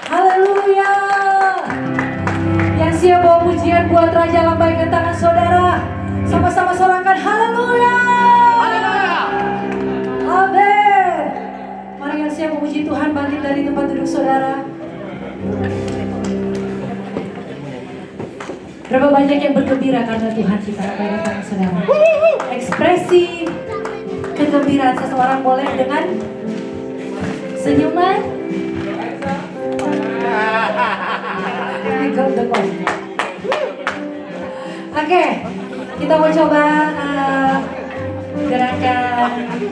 Haleluya. Yang siap bawa pujian buat Raja, lambaikan tangan saudara. Sama-sama sorakan haleluya. Haleluya. Amin. Mari yang siap memuji Tuhan bangkit dari tempat duduk saudara. Berapa banyak yang bergembira karena Tuhan kita, lambaikan tangan saudara. Ekspresi kegembiraan seseorang boleh dengan senyuman. Oke, kita mau coba gerakan baru.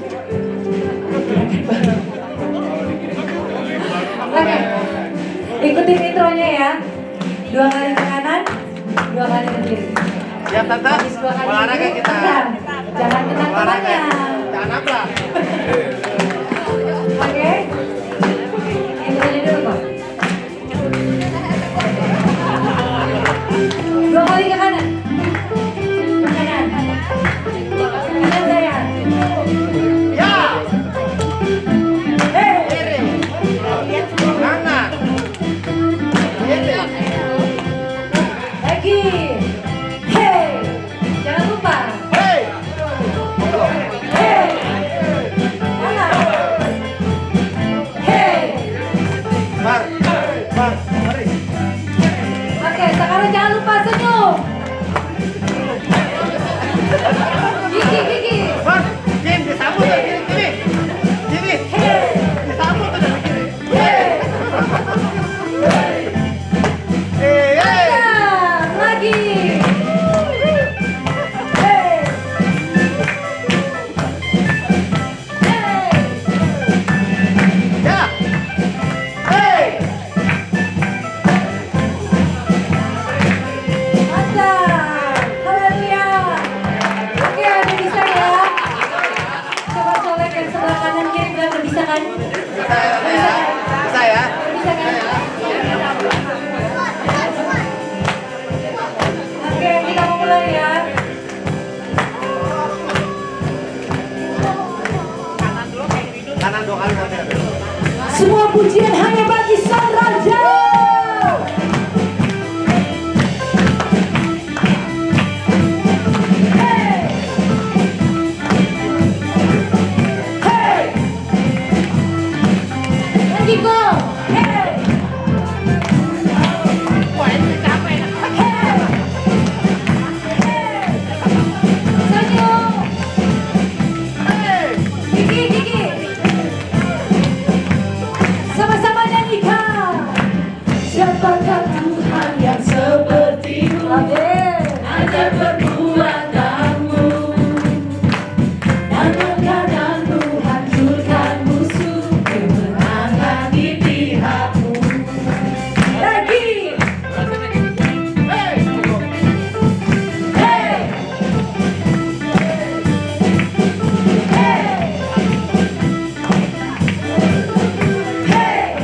Oke, ikutin intronya ya. 2 kali ke kanan, 2 kali ke kiri. Siap tante, olahraga kita. Jangan kena tangannya. Jangan apa? Oke, intronya dulu Pak. 2 kali ke kanan. Ke kanan. Kanan saya. Ya. Hei. Kiri. Kanan. Kiri. Lagi. Hei. Jangan lupa. Hei. Hei. Kanan. Hei. Bang. Bang. Mari. Oke, sekarang jangan lupa senyum. Gigi. Bang. Jim disambut dari kiri. Kiri. Kiri. Hei. Disambut dari kiri. Hei. Hei. Kanan. Lagi. Hei. Hei. Ya. Hei. Mantap. Haleluya. Oke, ada bisa ya. Coba colek yang sebelah kanan kiri bilang bisa kan? Bisa ya. Bisa kan? Oke, kita mau mulai ya. Kanan 2 kali model. Semua pujian hanya bagi Sang Raja. Hey. Hey. Lagi go. Hey. Wah, ini capek. Hey. Hey. Senyum. Hei. Gigi. Sama-sama nyanyikan. Siapakah Tuhan yang sepertimu? Amin. Ajar perbuatanmu dan mengadamu, hancurkan musuh, kemenangan di pihakmu. Lagi. Hei. Hey. Hey. Hey.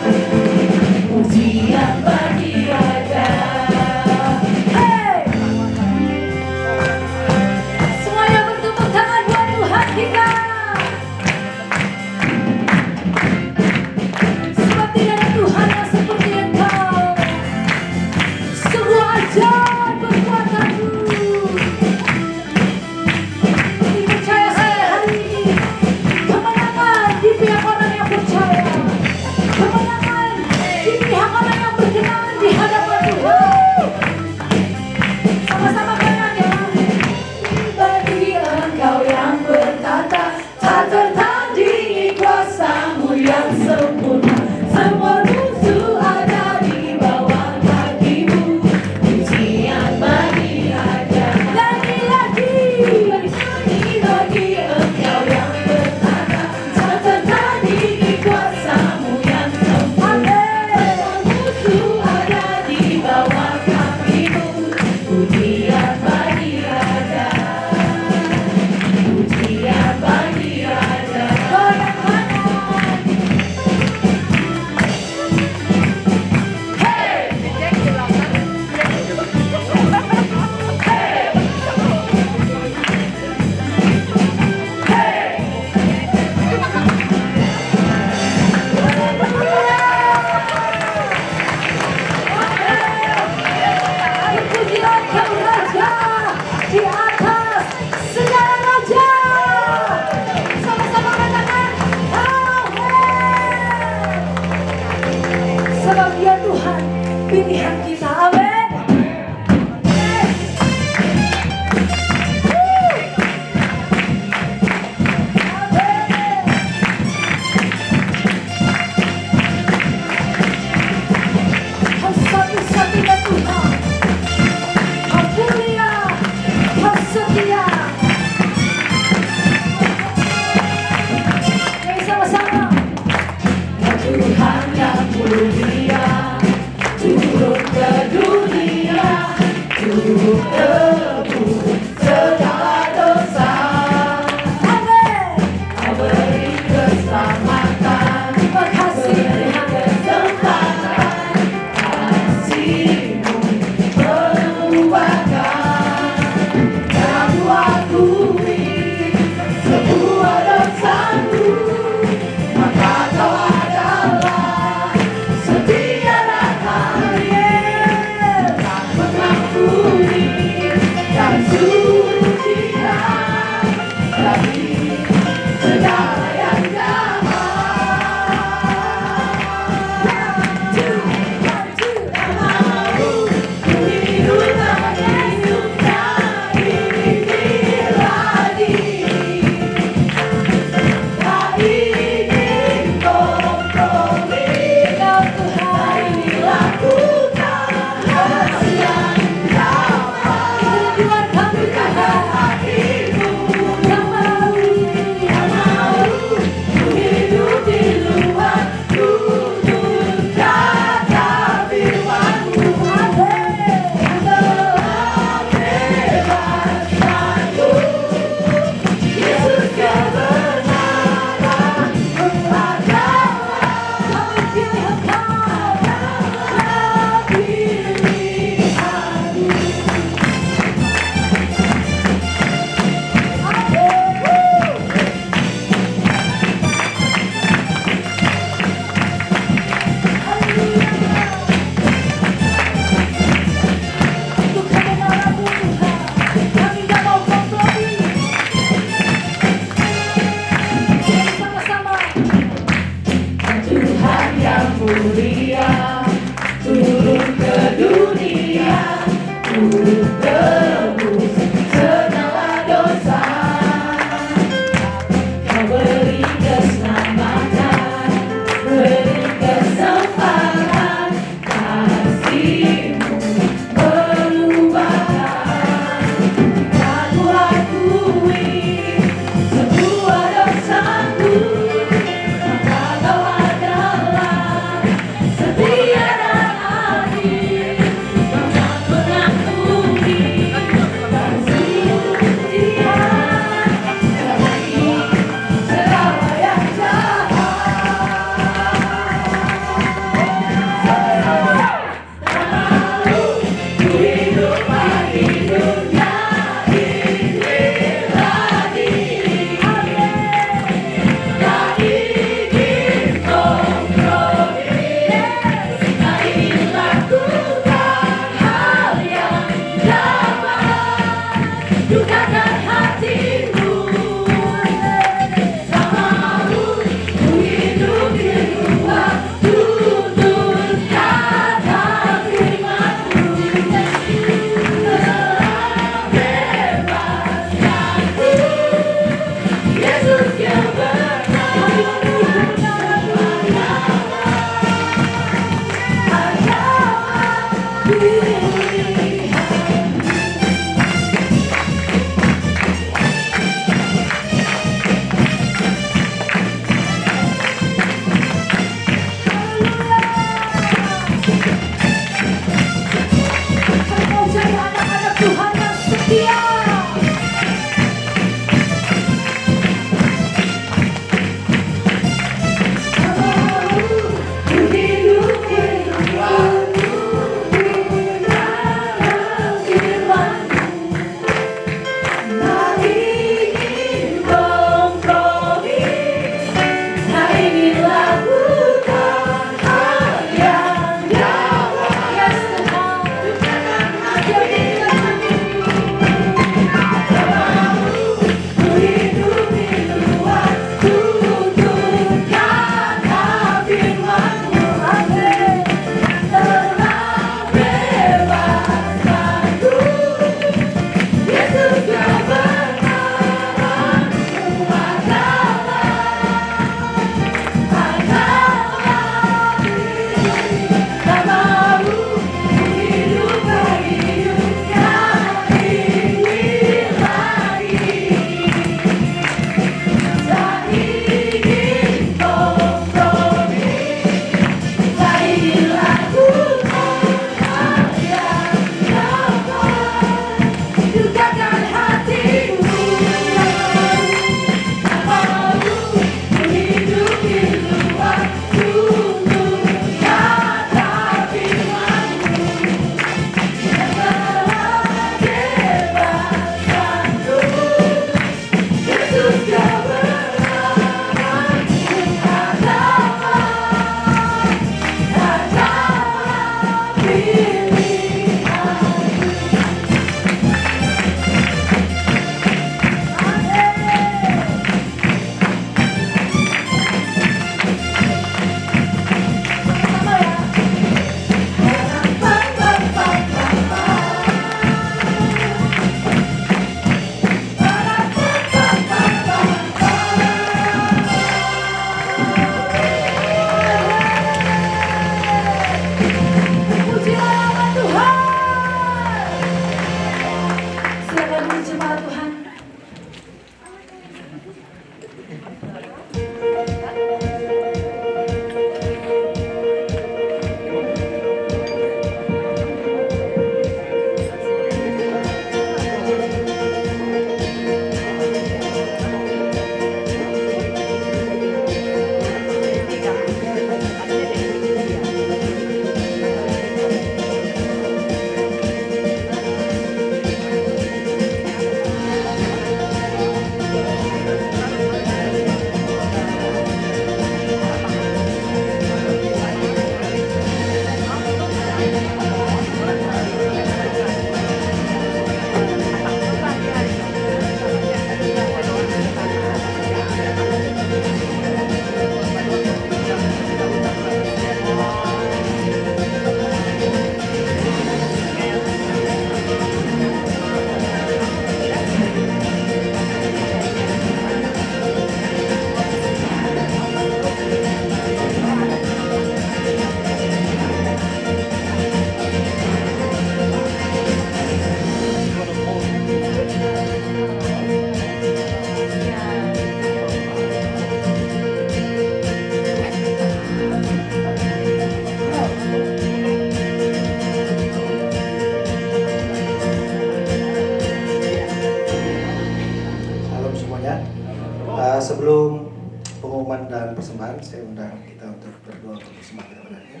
Sebelum pengumuman dan persembahan, saya undang kita untuk berdoa untuk persembahan kita padanya.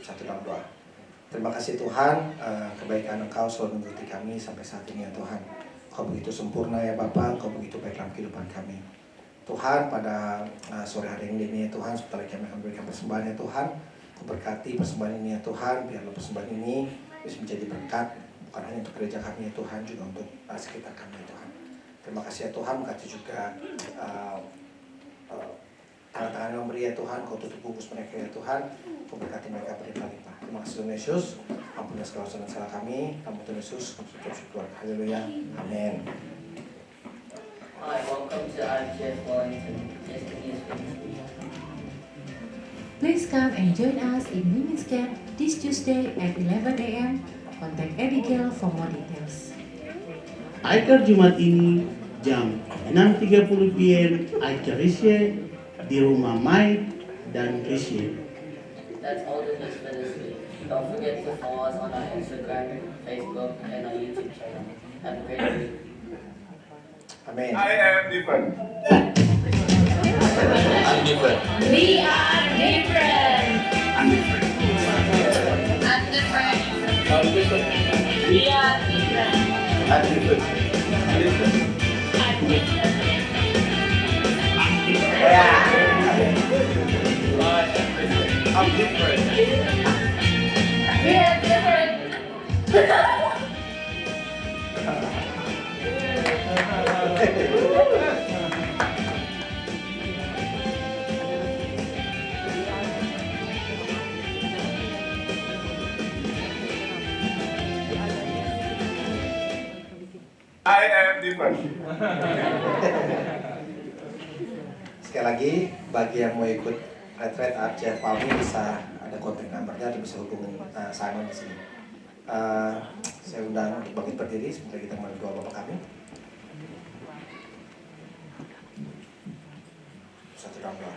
Satu dalam doa. Terima kasih Tuhan, kebaikan Engkau selalu mengikuti kami sampai saat ini ya Tuhan. Engkau begitu sempurna ya Bapa, Engkau begitu baik dalam kehidupan kami. Tuhan, pada sore hari ini ya Tuhan, setelah kami akan memberikan persembahan ya Tuhan, Kau berkati persembahan ini ya Tuhan, biarlah persembahan ini bisa menjadi berkat, bukan hanya untuk gereja kami ya Tuhan, juga untuk sekitar kami ya Tuhan. Terima kasih ya Tuhan, berkati juga tangan-tangan yang beri ya Tuhan, Kau tutup bungkus mereka ya Tuhan, Kau berkati mereka berlimpah-limpah. Terima kasih Tuhan Yesus, ampuni segala dosa dan salah kami, ampun Tuhan Yesus, kami syukur. Haleluya, amin. Hi, welcome to IGF Wellington. Destiny is Please come and join us in Women's Camp this Tuesday at 11 a.m. Contact Abigail for more details. Aikar Jumat ini jam 6.30 PM Aikar Risye di rumah Mike dan Risye. That's all the news for this week. Don't forget to follow us on our Instagram, Facebook, and our YouTube channel. Have a great week. Amin. I am different. I'm different. We are different. I'm different. I'm different. I'm different. We are different. I'm different. I'm different. I'm different. Yeah. I'm different. We are different. I am different. Sekali lagi, bagi yang mau ikut retreat Arjah Palmi bisa ada kontak nomornya atau bisa hubungi Simon di sini. Saya undang untuk bangkit berdiri sebentar kita mulai doa Bapak kami. Satu dalam doa.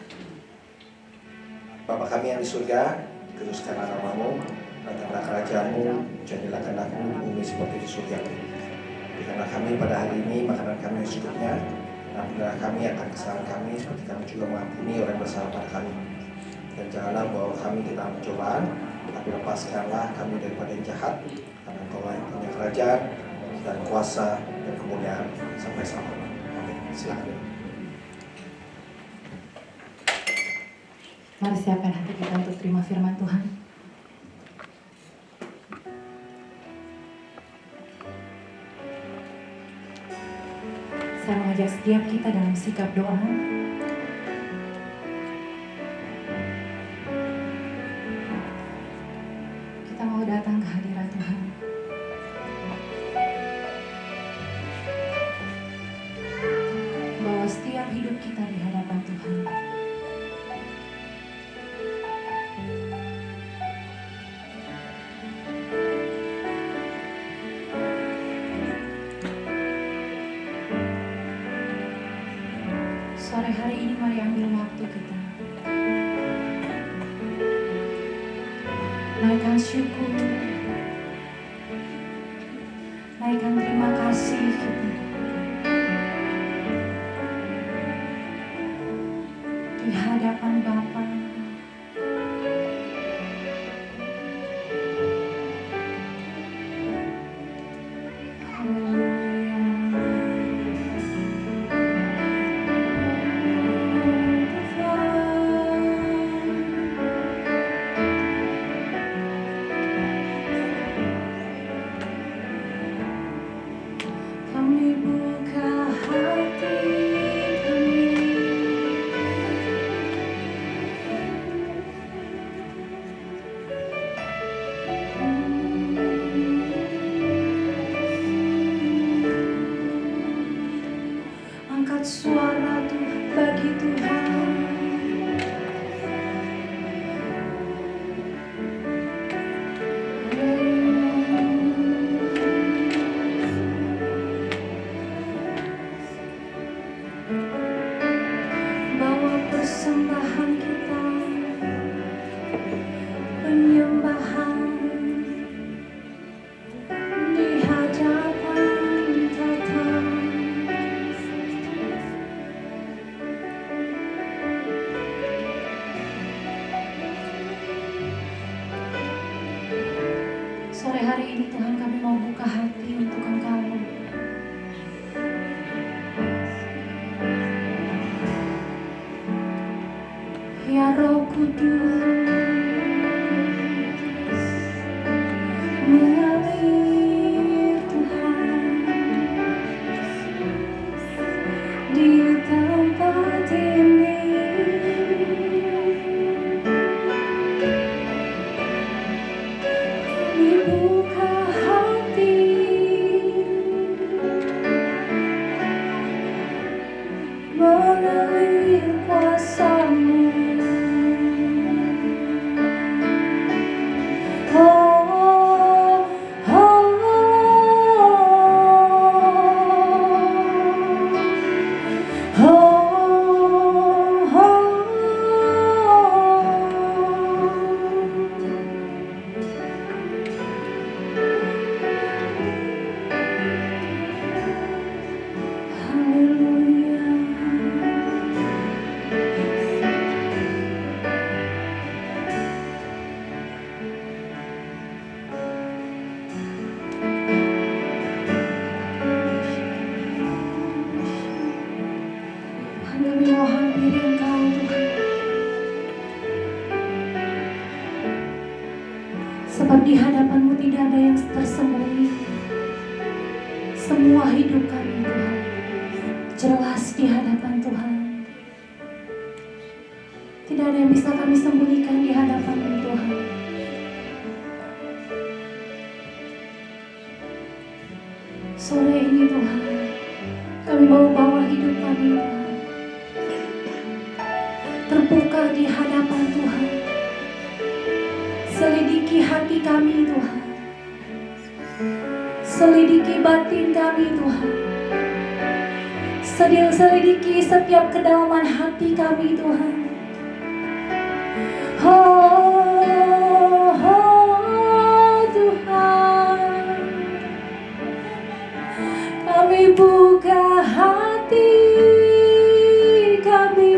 Bapa kami yang di surga, kuduskanlah namamu, datanglah kerajaanmu, jadilah kehendakmu di bumi seperti di surga. Berikanlah kami pada hari ini makanan kami yang secukupnya, ampunilah kami akan kesalahan kami seperti kami juga mengampuni orang yang bersalah pada kami. Dan janganlah bawa kami ke dalam pencobaan, tapi lepaskanlah kami daripada yang jahat, karena Engkau yang punya kerajaan dan kuasa dan kemuliaan sampai selamanya. Amin. Silakan. Mari siapkan hati kita untuk terima firman Tuhan. Saya mengajak setiap kita dalam sikap doa. Kita mau datang ke hadirat Tuhan. Bawa setiap hidup kita di hadapan Tuhan. Sore hari ini mari ambil waktu kita. Naikkan syukur. Naikkan terima kasih kita. Di hadapan Bapa. Kami buka hati kami. Angkat suara tuh bagi Tuhan. Bawa persembahan kita, penyembahan di hadapan Tata. mengalir Tuhan di tempat ini. Dibuka hati mengalir kuasa-Mu. Oh, oh, oh, Tuhan, kami mau hampiri Engkau, Tuhan. Sebab di hadapan-Mu tidak ada yang tersembunyi. Semua hidup kami, Tuhan, jelas di hadapan Tuhan. Tidak ada yang bisa kami sembunyikan di hadapan-Mu, Tuhan. Sore ini, Tuhan, kami mau bawa hidup kami, Tuhan, terbuka di hadapan Tuhan. Selidiki hati kami, Tuhan. Selidiki batin kami, Tuhan. Selidiki setiap kedalaman hati kami, Tuhan. Oh, oh, Tuhan, kami buka hati kami,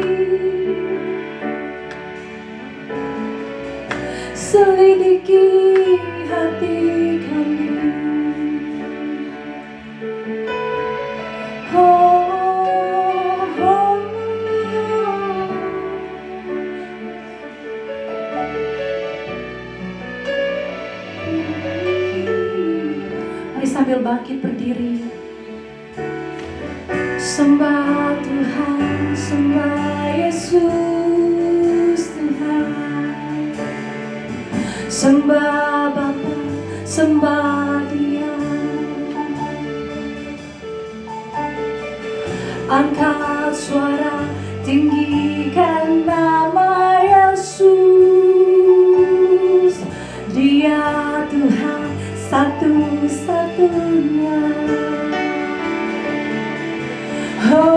selidiki hati kami. Oh, oh. Mari sambil bangkit berdiri. Sembah Tuhan, sembah Yesus Tuhan. Sembah Bapa, sembah Dia. Angkat suara, tinggikan nama Yesus. Dia Tuhan satu-satunya. Oh,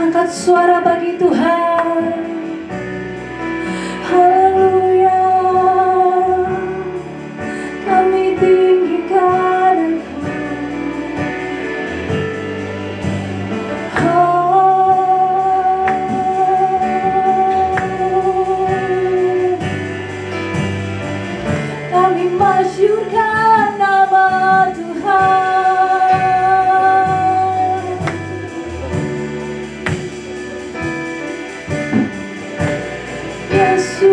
angkat suara bagi Tuhan. Haleluya, kami tinggikan kami masyurkan nama Tuhan. Yesus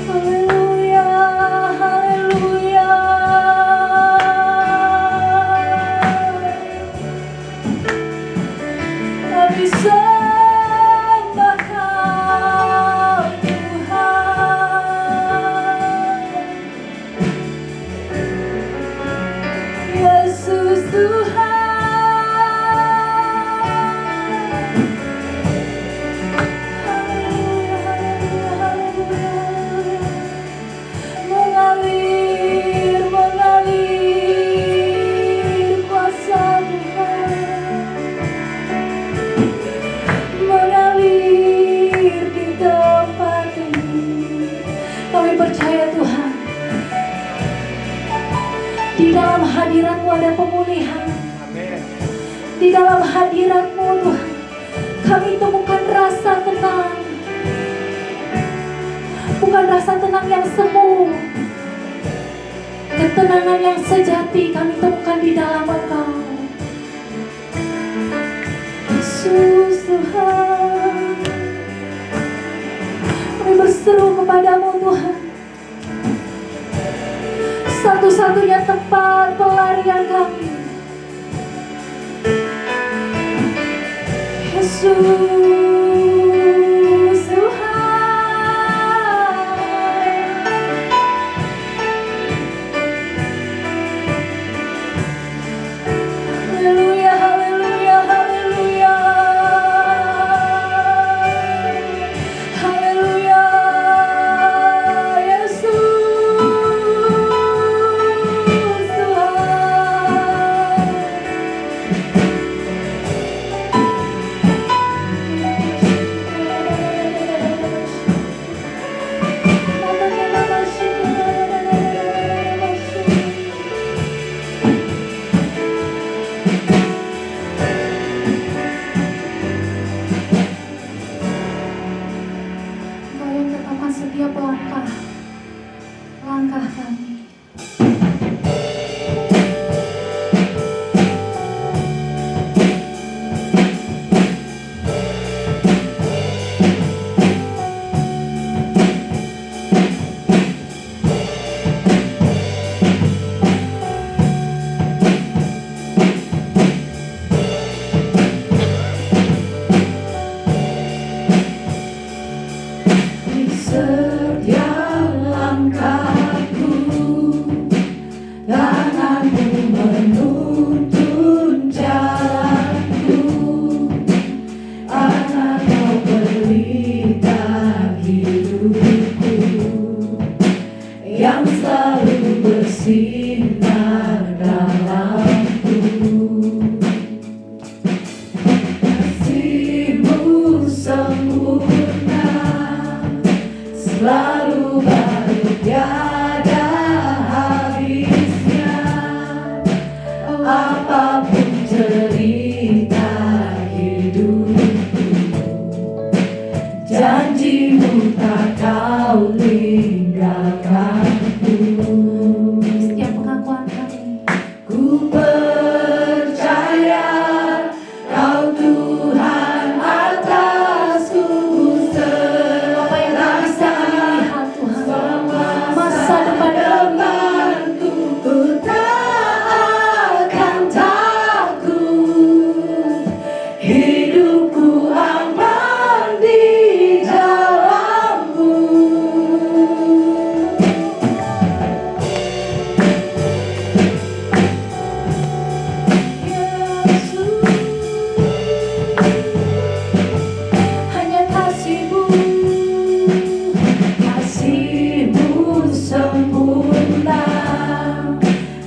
Haleluya, haleluya. Kami sembah Kau, Tuhan. Yesus Tuhan. Haleluya, haleluya, haleluya. Mengalir, mengalir kuasa Tuhan. Mengalir di tempat ini. Kami percaya Tuhan, di dalam hadirat-Mu ada pemulihan. Di dalam hadirat-Mu Tuhan, kami temukan rasa tenang. Bukan rasa tenang yang semu, ketenangan yang sejati kami temukan di dalam Engkau. Yesus Tuhan, kami berseru kepadamu Tuhan. Satu-satunya tempat pelarian kami, Yesus Tuhan. Haleluya, haleluya, haleluya. Haleluya, Yesus Engkau yang tetapkan setiap langkah kami. Di setiap langkahku, tangan-Mu menuntun jalanku. Anak Kau pelita hidupku, yang selalu bersinar dalamku. Kasih-Mu sempurna, selalu baru, tiada habisnya. Apapun cerita hidupku, janji-Mu tak Kau tinggalkanku. Setiap pengakuan kami, ku percaya Kau Tuhan atasku. Apa yang tak bisa kami lihat Tuhan, masa depan kami, ku tak akan takut. Hidupku aman di dalam-Mu. Yesus, hanya kasih-Mu, kasih-Mu sempurna,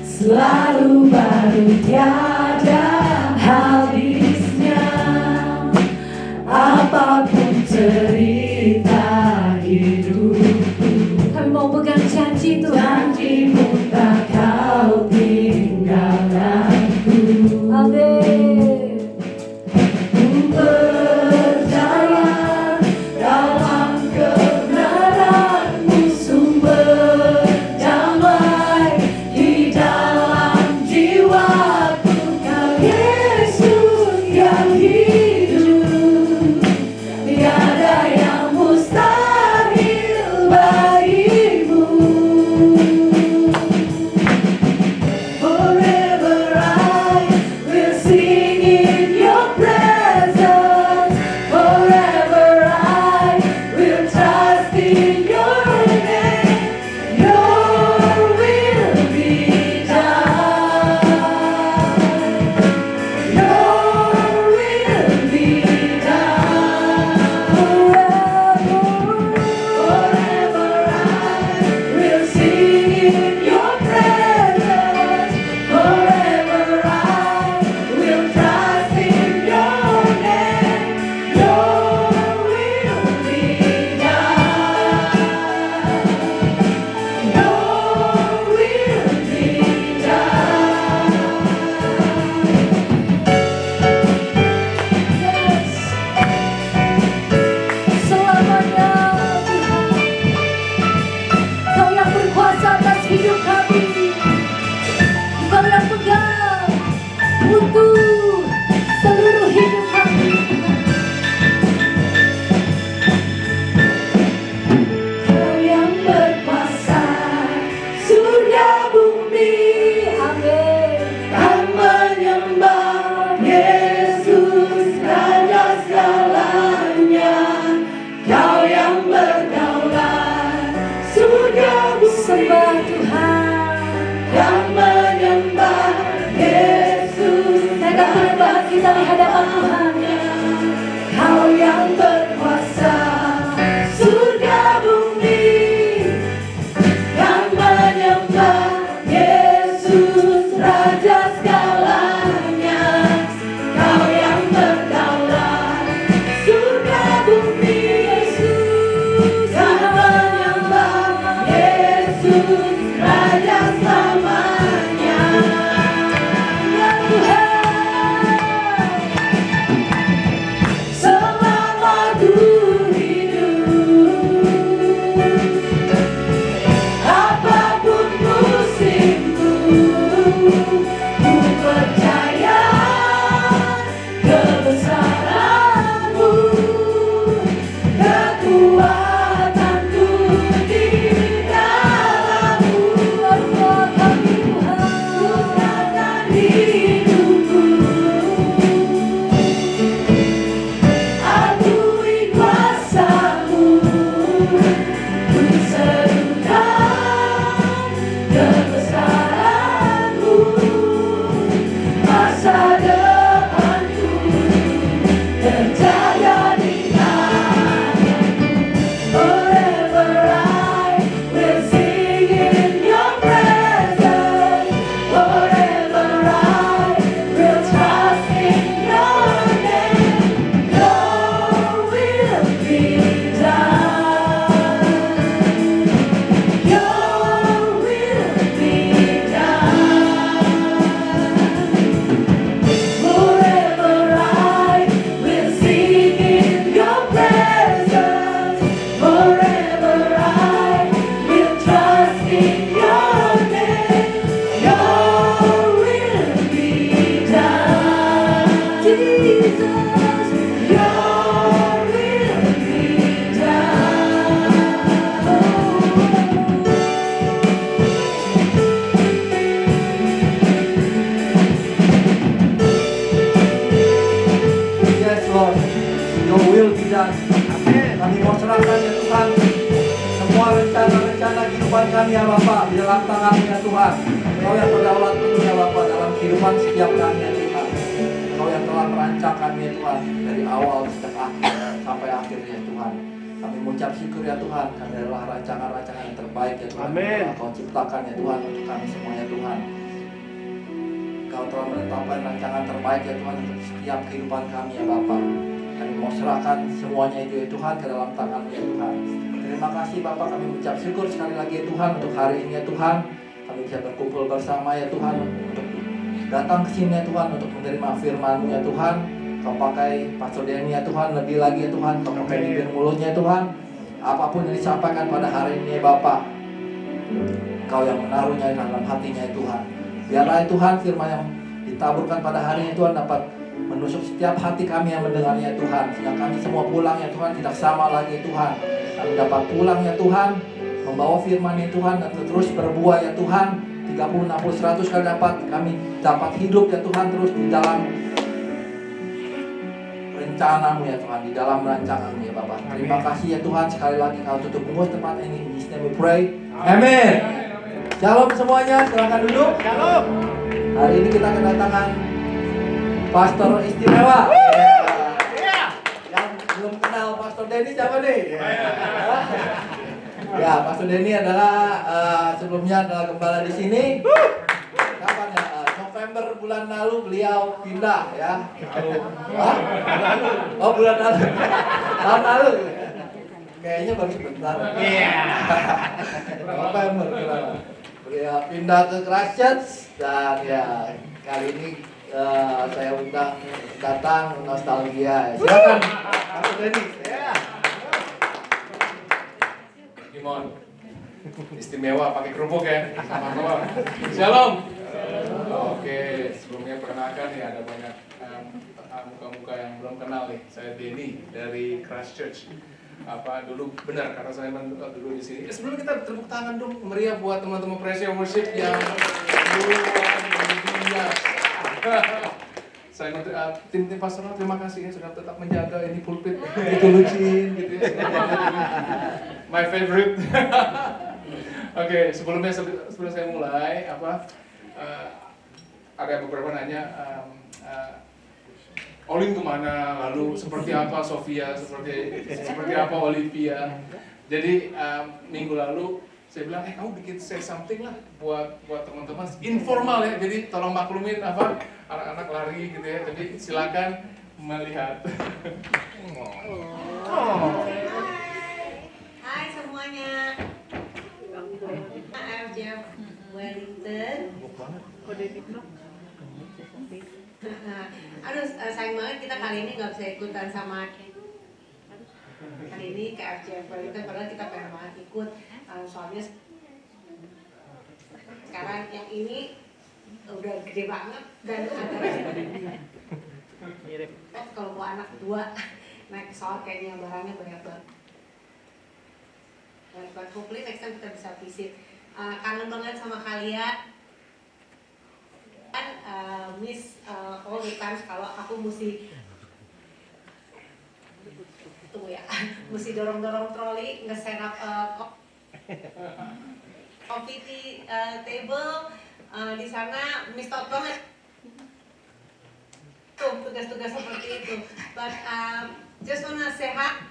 selalu baru, tiada habisnya. Apapun cerita hidupku, kami mau pegang janji Tuhan. Janji-Mu tak Kau tinggalkanku. Amin. Ku percaya dalam kebenaran-Mu, sumber damai di dalam jiwaku. Kau Yesus yang hidup, tiada surga bumi. Amin. Kan menyembah Yesus Raja segalanya. Kau yang berdaulat, surga bumi. Sembah Tuhan. Yang menyembah Yesus. Naikkan penyembahan kita di hadapan Tuhan. Kau yang berkuasa, surga bumi. Yang menyembah Yesus Raja segalanya. Kau yang berdaulat, surga bumi. Yesus yang menyembah Yesus Raja selamanya. Ya Tuhan, selama ku hidup, apapun musimku, ku percaya kebesaran-Mu, kekuatanku di dalam-Mu. Kuatkan Tuhan, hidupku, akui kuasa-Mu, ku serukan kebesaran-Mu, masa depanku terjaga di tangan-Mu. Forever I will sing in Your presence. Forever I will trust in Your name. Your will be done. Your will be done. Forever I will sing in Your presence. Forever I will trust in Your name. Your will be done. Jesus, Your will be done. Yes Lord, Your will be done. Kami mau serahkan ya Tuhan semua rencana-rencana kehidupan kami ya Bapa di dalam tangan ya Tuhan. Kau yang berdaulat penuh ya Bapa dalam kehidupan setiap kami ya Tuhan. Kau yang telah merancangkan ya Tuhan dari awal sejak akhir sampai akhir ya Tuhan. Kami mengucap syukur ya Tuhan karena adalah rancangan-rancangan yang terbaik ya Tuhan. Amin. Yang Kau ciptakan ya Tuhan untuk kami semuanya Tuhan. Kau telah menetapkan rancangan terbaik ya Tuhan untuk setiap kehidupan kami ya Bapa. Kami mau serahkan semuanya itu ya Tuhan ke dalam tangan-Mu ya Tuhan. Terima kasih Bapak, kami mengucap syukur sekali lagi ya Tuhan untuk hari ini ya Tuhan. Kami bisa berkumpul bersama ya Tuhan untuk datang ke sini ya Tuhan untuk menerima firman-Mu ya Tuhan. Kau pakai Pastor Denny ya Tuhan lebih lagi ya Tuhan. Kau pakai bibir mulutnya ya Tuhan. Apapun yang disampaikan pada hari ini ya Bapak, Kau yang menaruhnya dalam hatinya ya Tuhan. Biarlah ya Tuhan firman yang ditaburkan pada hari ini Tuhan dapat menusuk setiap hati kami yang mendengarnya ya Tuhan. Sehingga kami semua pulang ya Tuhan tidak sama lagi ya Tuhan. Kami dapat pulang ya Tuhan membawa firman ya Tuhan dan terus berbuah ya Tuhan. 30, 60, 100 kali kami dapat hidup ya Tuhan terus di dalam rencana-Mu ya Tuhan, di dalam rancangan-Mu ya Bapak. Terima kasih ya Tuhan sekali lagi Kau tutup bungkus tempat ini. In His name we pray. Amin. Shalom semuanya, silakan duduk. Shalom. Hari ini kita kedatangan pastor istimewa. Yang belum kenal Pastor Denny siapa nih? Ya, Pastor Denny adalah sebelumnya adalah gembala di sini. Kapan ya? November bulan lalu beliau pindah ya. Hah? Oh, bulan lalu. Tahun lalu. Kayaknya baru sebentar. Iya. November bulan lalu. Beliau pindah ke Christchurch dan ya kali ini saya undang datang nostalgia. Silakan Pastor Denny. Gimon. Istimewa pakai kerupuk ya. Sama-sama. Shalom. Oke, sebelumnya perkenalkan ya ada banyak muka-muka yang belum kenal nih. Saya Denny dari Christchurch. dulu benar karena saya dulu di sini. Sebelum kita tepuk tangan dong meriah buat teman-teman Praise and Worship yang luar biasa. Saya tim pastoral terima kasih ya sudah tetap menjaga ini pulpit itu lucin gitu ya. My favorite. Oke, sebelum saya mulai ada beberapa nanya Olin kemana, lalu seperti apa Sofia, seperti apa Olivia. Jadi minggu lalu saya bilang, kamu bikin say something lah buat teman-teman informal ya. Jadi tolong maklumin anak-anak lari gitu ya. Jadi silakan melihat. Hai semuanya. I'm Jeff Wellington. Aduh, sayang banget kita kali ini nggak bisa ikutan sama kali ini ke FJF Wellington, padahal kita pengen banget ikut. Soalnya sekarang yang ini udah gede banget dan ada kalau bawa anak 2 naik pesawat kayaknya barangnya banyak banget. But hopefully next time kita bisa visit. Kangen banget sama kalian. Miss all the times kalau aku mesti tunggu ya, mesti dorong troli, nge-set up coffee table di sana, miss out banget tuh tugas-tugas seperti itu. But just wanna say hi.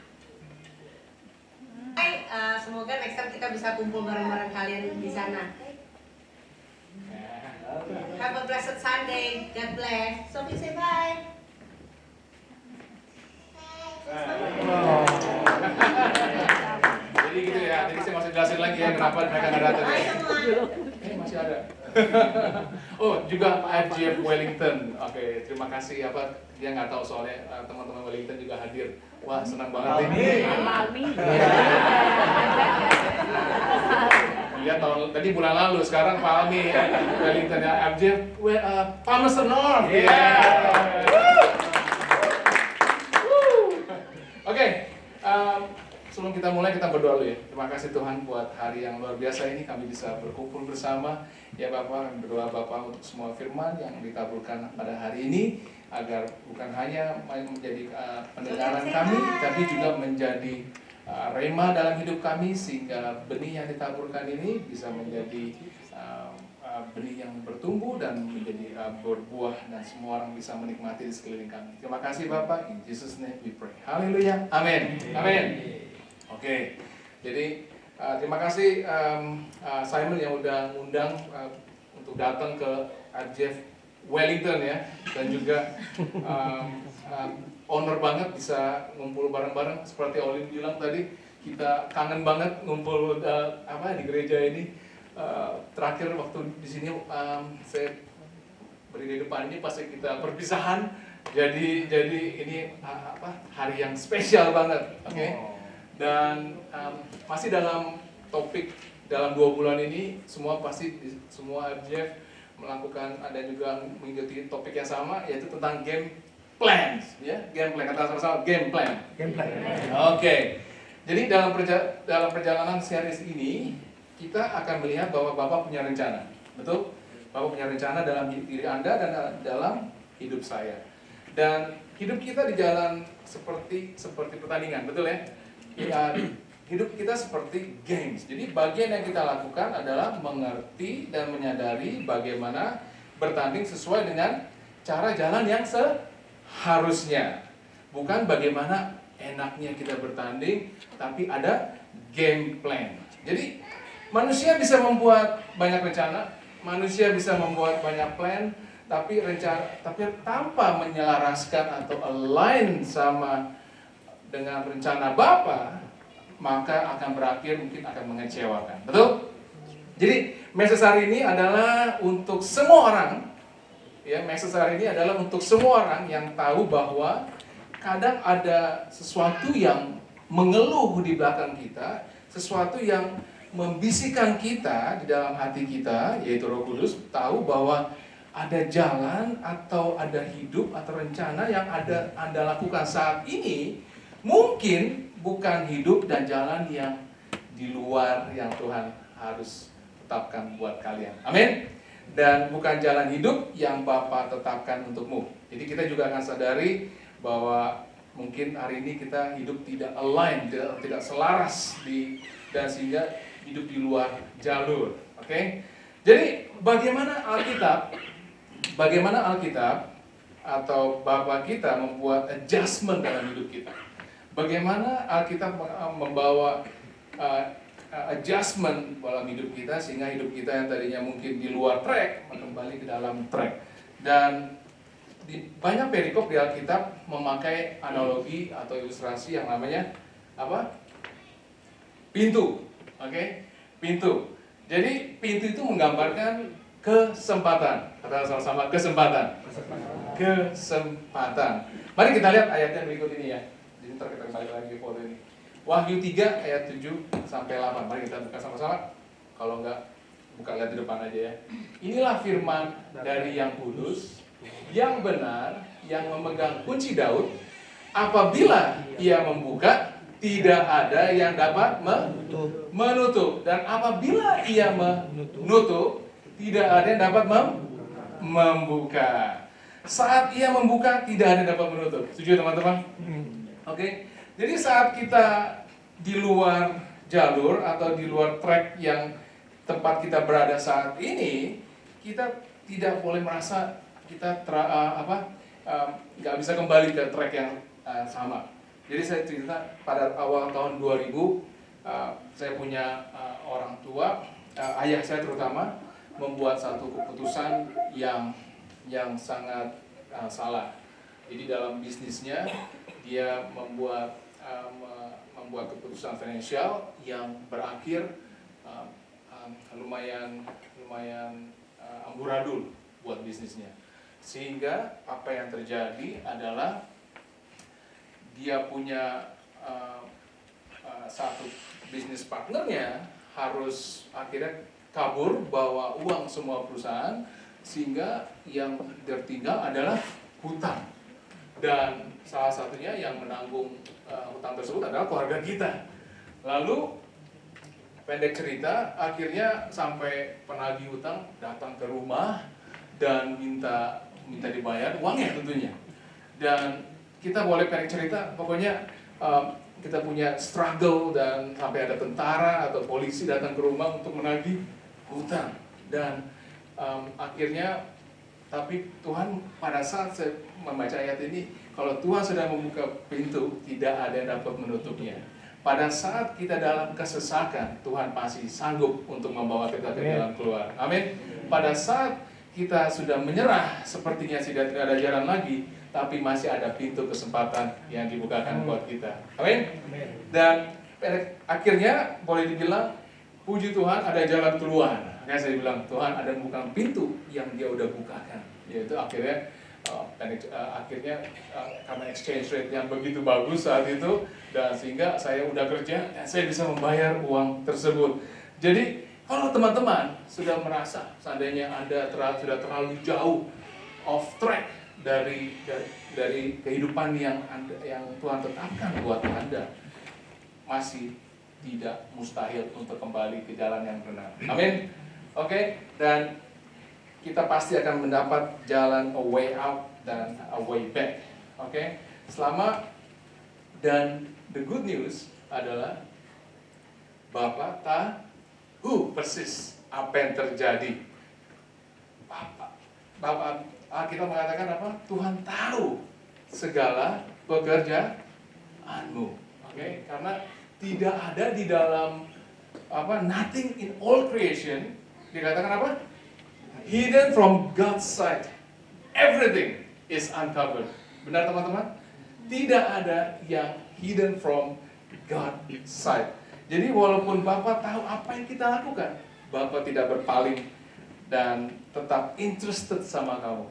Semoga next time kita bisa kumpul bareng-bareng kalian di sana. Have a blessed Sunday. God bless. Sophie say bye. Jadi gitu ya. Jadi saya masih jelasin lagi ya kenapa mereka nggak datang. Bye semua. Masih ada. Oh juga Pak FJF Wellington. Oke, terima kasih dia nggak tahu soalnya teman-teman Wellington juga hadir. Wah senang banget ini. Lihat tadi bulan lalu, sekarang Pak Almi Wellington ya FJF Palmerston North. Oke, sebelum kita mulai kita berdoa dulu ya. Terima kasih Tuhan buat hari yang luar biasa ini kami bisa berkumpul bersama. Ya Bapak, berdoa Bapak untuk semua firman yang ditaburkan pada hari ini agar bukan hanya menjadi pendengaran kami, tapi juga menjadi rema dalam hidup kami sehingga benih yang ditaburkan ini bisa menjadi benih yang bertumbuh dan menjadi berbuah dan semua orang bisa menikmati di sekeliling kami. Terima kasih Bapak, in Jesus name we pray. Haleluya. Amin. Amin. Oke. Jadi terima kasih Simon yang udah ngundang untuk datang ke FJF Wellington ya, dan juga honor banget bisa ngumpul bareng-bareng seperti Olin bilang tadi, kita kangen banget ngumpul di gereja ini. Terakhir waktu di sini saya berdiri di depan ini pas kita perpisahan, jadi ini hari yang spesial banget, oke? Dan masih dalam topik dalam 2 bulan ini semua FJF melakukan ada juga mengikuti topik yang sama, yaitu tentang game plans, ya, game plan, kata sama-sama game plan. Oke. Jadi dalam perjalanan series ini kita akan melihat bahwa Bapak punya rencana, betul? Bapak punya rencana dalam diri Anda dan dalam hidup saya. Dan hidup kita di jalan seperti pertandingan, betul ya? Hidup kita seperti games. Jadi bagian yang kita lakukan adalah mengerti dan menyadari bagaimana bertanding sesuai dengan cara jalan yang seharusnya. Bukan bagaimana enaknya kita bertanding, tapi ada game plan. Jadi manusia bisa membuat banyak rencana, manusia bisa membuat banyak plan, tapi tanpa menyelaraskan atau align sama dengan rencana Bapa, maka akan berakhir mungkin akan mengecewakan. Betul? Jadi message hari ini adalah untuk semua orang. Ya, message hari ini adalah untuk semua orang yang tahu bahwa kadang ada sesuatu yang mengeluh di belakang kita, sesuatu yang membisikkan kita di dalam hati kita, yaitu Roh Kudus, tahu bahwa ada jalan atau ada hidup atau rencana yang Anda lakukan saat ini mungkin bukan hidup dan jalan yang di luar yang Tuhan harus tetapkan buat kalian. Amin. Dan bukan jalan hidup yang Bapa tetapkan untukmu. Jadi kita juga akan sadari bahwa mungkin hari ini kita hidup tidak align, tidak selaras dan sehingga hidup di luar jalur. Oke? Jadi bagaimana Alkitab atau Bapa kita membuat adjustment dalam hidup kita? Bagaimana Alkitab membawa adjustment dalam hidup kita sehingga hidup kita yang tadinya mungkin di luar track kembali ke dalam track. Dan di banyak perikop di Alkitab memakai analogi atau ilustrasi yang namanya apa? Pintu. Oke? Pintu. Jadi pintu itu menggambarkan kesempatan. Kata sama-sama kesempatan. Kesempatan. Mari kita lihat ayat yang berikut ini ya. Jadi ntar kita kembali lagi ke foto ini. Wahyu 3 ayat 7 sampai 8. Mari kita buka sama-sama. Kalau enggak, buka lihat di depan aja ya. Inilah firman dari Yang Kudus, yang benar, yang memegang kunci Daud. Apabila ia membuka, tidak ada yang dapat menutup. Dan apabila ia menutup, tidak ada yang dapat membuka. Saat ia membuka, tidak ada yang dapat menutup. Setuju teman-teman? Oke. Jadi saat kita di luar jalur atau di luar track yang tempat kita berada saat ini, kita tidak boleh merasa kita nggak bisa kembali ke track yang sama. Jadi saya cerita pada awal tahun 2000, saya punya orang tua, ayah saya terutama, membuat satu keputusan yang sangat salah. Jadi dalam bisnisnya dia membuat keputusan finansial yang berakhir lumayan amburadul buat bisnisnya. Sehingga apa yang terjadi adalah dia punya satu bisnis partnernya harus akhirnya kabur bawa uang semua perusahaan, sehingga yang tertinggal adalah hutang. Dan salah satunya yang menanggung hutang tersebut adalah keluarga kita. Lalu pendek cerita, akhirnya sampai penagih hutang datang ke rumah dan minta dibayar uangnya tentunya. Dan kita boleh pendek cerita, pokoknya kita punya struggle dan sampai ada tentara atau polisi datang ke rumah untuk menagih hutang. Dan akhirnya, tapi Tuhan pada saat saya membaca ayat ini, kalau Tuhan sudah membuka pintu, tidak ada yang dapat menutupnya. Pada saat kita dalam kesesakan, Tuhan masih sanggup untuk membawa kita ke jalan keluar. Amin. Pada saat kita sudah menyerah, sepertinya tidak ada jalan lagi, tapi masih ada pintu kesempatan yang dibukakan buat kita. Amin. Dan akhirnya boleh dibilang, puji Tuhan ada jalan keluar. Makanya saya bilang, Tuhan ada membuka pintu yang dia udah bukakan. Yaitu akhirnya karena exchange rate yang begitu bagus saat itu, dan sehingga saya udah kerja dan saya bisa membayar uang tersebut. Jadi kalau teman-teman sudah merasa seandainya Anda sudah terlalu jauh off track dari kehidupan yang Tuhan tetapkan buat Anda, masih tidak mustahil untuk kembali ke jalan yang benar. Amin. Oke. Dan kita pasti akan mendapat jalan a way out dan a way back. Oke. Dan the good news adalah Bapak tahu persis apa yang terjadi. Bapak kita mengatakan apa? Tuhan tahu segala pekerjaanmu. Oke. Karena tidak ada di dalam nothing in all creation dikatakan apa? Hidden from God's sight. Everything is uncovered. Benar teman-teman? Tidak ada yang hidden from God's sight. Jadi walaupun Bapak tahu apa yang kita lakukan, Bapak tidak berpaling dan tetap interested sama kamu.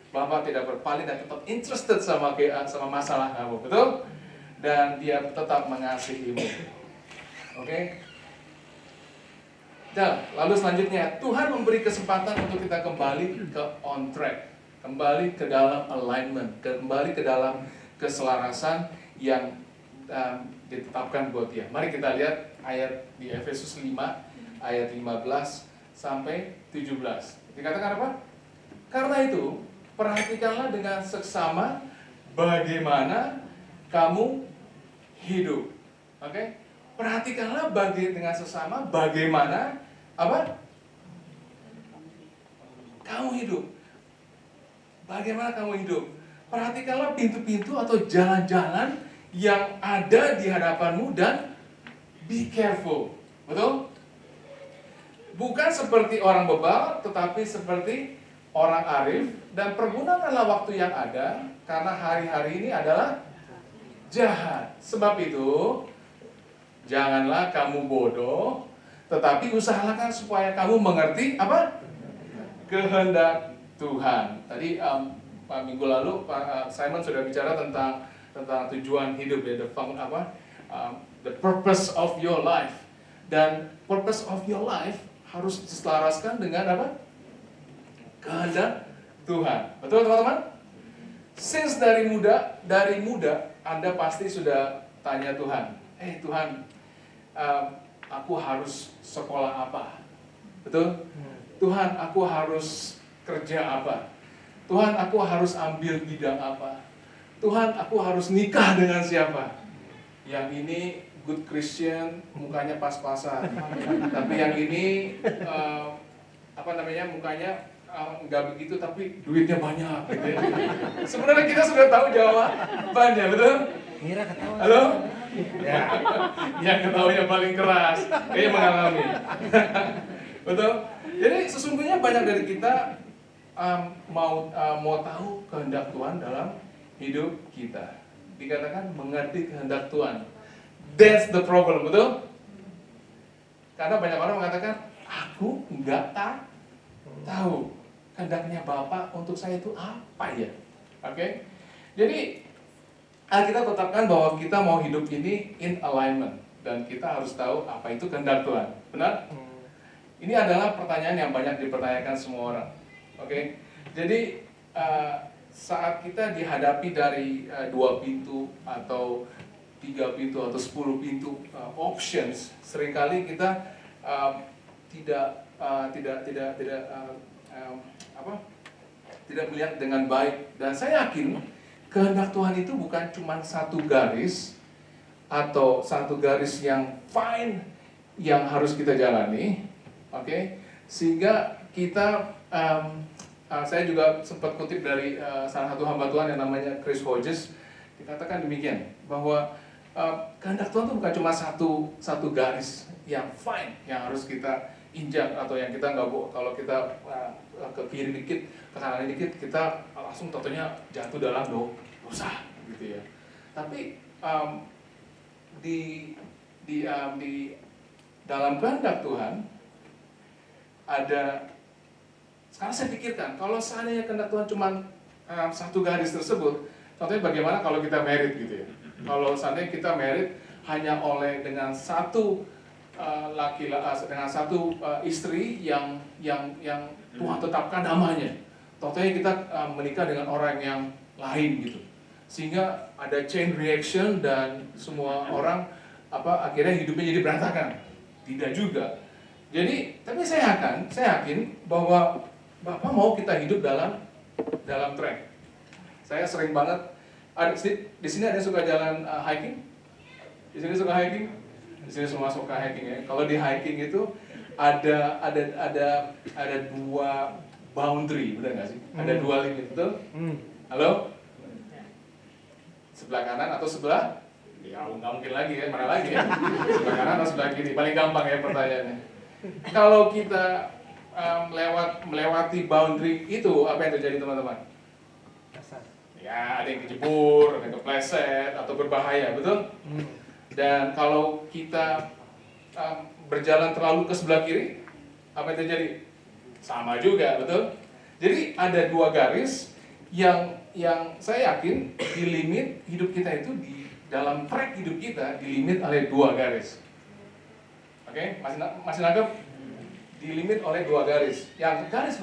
Bapak tidak berpaling dan tetap interested sama masalah kamu, betul? Dan dia tetap mengasihimu. Oke? Dan lalu selanjutnya, Tuhan memberi kesempatan untuk kita kembali ke on track, kembali ke dalam alignment, kembali ke dalam keselarasan yang ditetapkan buat dia. Mari kita lihat ayat di Efesus 5 ayat 15 sampai 17. Dikatakan apa? Karena itu, perhatikanlah dengan seksama bagaimana kamu hidup. Oke? Perhatikanlah dengan sesama bagaimana apa? Kamu hidup. Bagaimana kamu hidup? Perhatikanlah pintu-pintu atau jalan-jalan yang ada di hadapanmu dan be careful. Betul? Bukan seperti orang bebal, tetapi seperti orang arif, dan pergunakanlah waktu yang ada, karena hari-hari ini adalah jahat. Sebab itu, janganlah kamu bodoh, tetapi usahakan supaya kamu mengerti apa? Kehendak Tuhan. Tadi minggu lalu Pak Simon sudah bicara tentang tujuan hidup ya, the purpose of your life. Dan purpose of your life harus diselaraskan dengan apa? Kehendak Tuhan. Betul teman-teman? Since dari muda Anda pasti sudah tanya Tuhan, Tuhan, aku harus sekolah apa? Betul? Tuhan, aku harus kerja apa? Tuhan, aku harus ambil bidang apa? Tuhan, aku harus nikah dengan siapa? Yang ini good Christian, mukanya pas-pasan. Tapi yang ini mukanya nggak begitu, tapi duitnya banyak. Gitu ya. Sebenarnya kita sudah tahu jawabannya, betul? Mira ketawa. Halo? Ya. Yang ketawanya paling keras, kayaknya mengalami. Betul? Jadi sesungguhnya banyak dari kita mau tahu kehendak Tuhan dalam hidup kita. Dikatakan mengerti kehendak Tuhan. That's the problem, betul? Karena banyak orang mengatakan, aku nggak tahu kehendaknya Bapa untuk saya itu apa ya. Oke? Jadi kita tetapkan bahwa kita mau hidup ini in alignment, dan kita harus tahu apa itu kehendak Tuhan. Benar? Ini adalah pertanyaan yang banyak dipertanyakan semua orang. Oke? Jadi saat kita dihadapi dari 2 pintu atau 3 pintu atau 10 pintu options, seringkali kita tidak melihat dengan baik. Dan saya yakin kehendak Tuhan itu bukan cuma satu garis atau satu garis yang fine yang harus kita jalani, oke? Sehingga kita, saya juga sempat kutip dari salah satu hamba Tuhan yang namanya Chris Hodges, dikatakan demikian bahwa kehendak Tuhan itu bukan cuma satu garis yang fine yang harus kita injak, atau yang kita nggak boleh, kalau kita ke kiri dikit, ke kanan dikit, kita langsung tentunya jatuh dalam dosa, gitu ya. Tapi di dalam kehendak Tuhan ada. Sekarang saya pikirkan, kalau seandainya kehendak Tuhan cuma satu garis tersebut, contohnya bagaimana kalau kita married gitu ya. Kalau seandainya kita married hanya oleh dengan satu dengan satu istri yang Tuhan tetapkan namanya. Contohnya kita menikah dengan orang yang lain gitu. Sehingga ada chain reaction dan semua orang akhirnya hidupnya jadi berantakan. Tidak juga. Jadi, tapi saya yakin bahwa Bapak mau kita hidup dalam track. Saya sering banget di sini ada yang suka jalan hiking? Di sini suka hiking? Di sini semua suka hiking ya. Kalau di hiking itu ada 2 boundary, benar nggak sih? Ada 2 limit, betul? Halo? Sebelah kanan atau sebelah? Ya nggak mungkin lagi ya, mana lagi ya? Sebelah kanan atau sebelah kiri? Paling gampang ya pertanyaannya. Kalau kita melewati boundary itu, apa yang terjadi teman-teman? Ya, ada yang kejebur, ada yang kepleset, atau berbahaya, betul? Dan kalau kita berjalan terlalu ke sebelah kiri, apa yang terjadi? Sama juga, betul? Jadi ada 2 garis yang saya yakin di limit hidup kita itu, di dalam track hidup kita dilimit oleh 2 garis. Oke, masih nangkep? Dilimit oleh 2 garis. Yang garis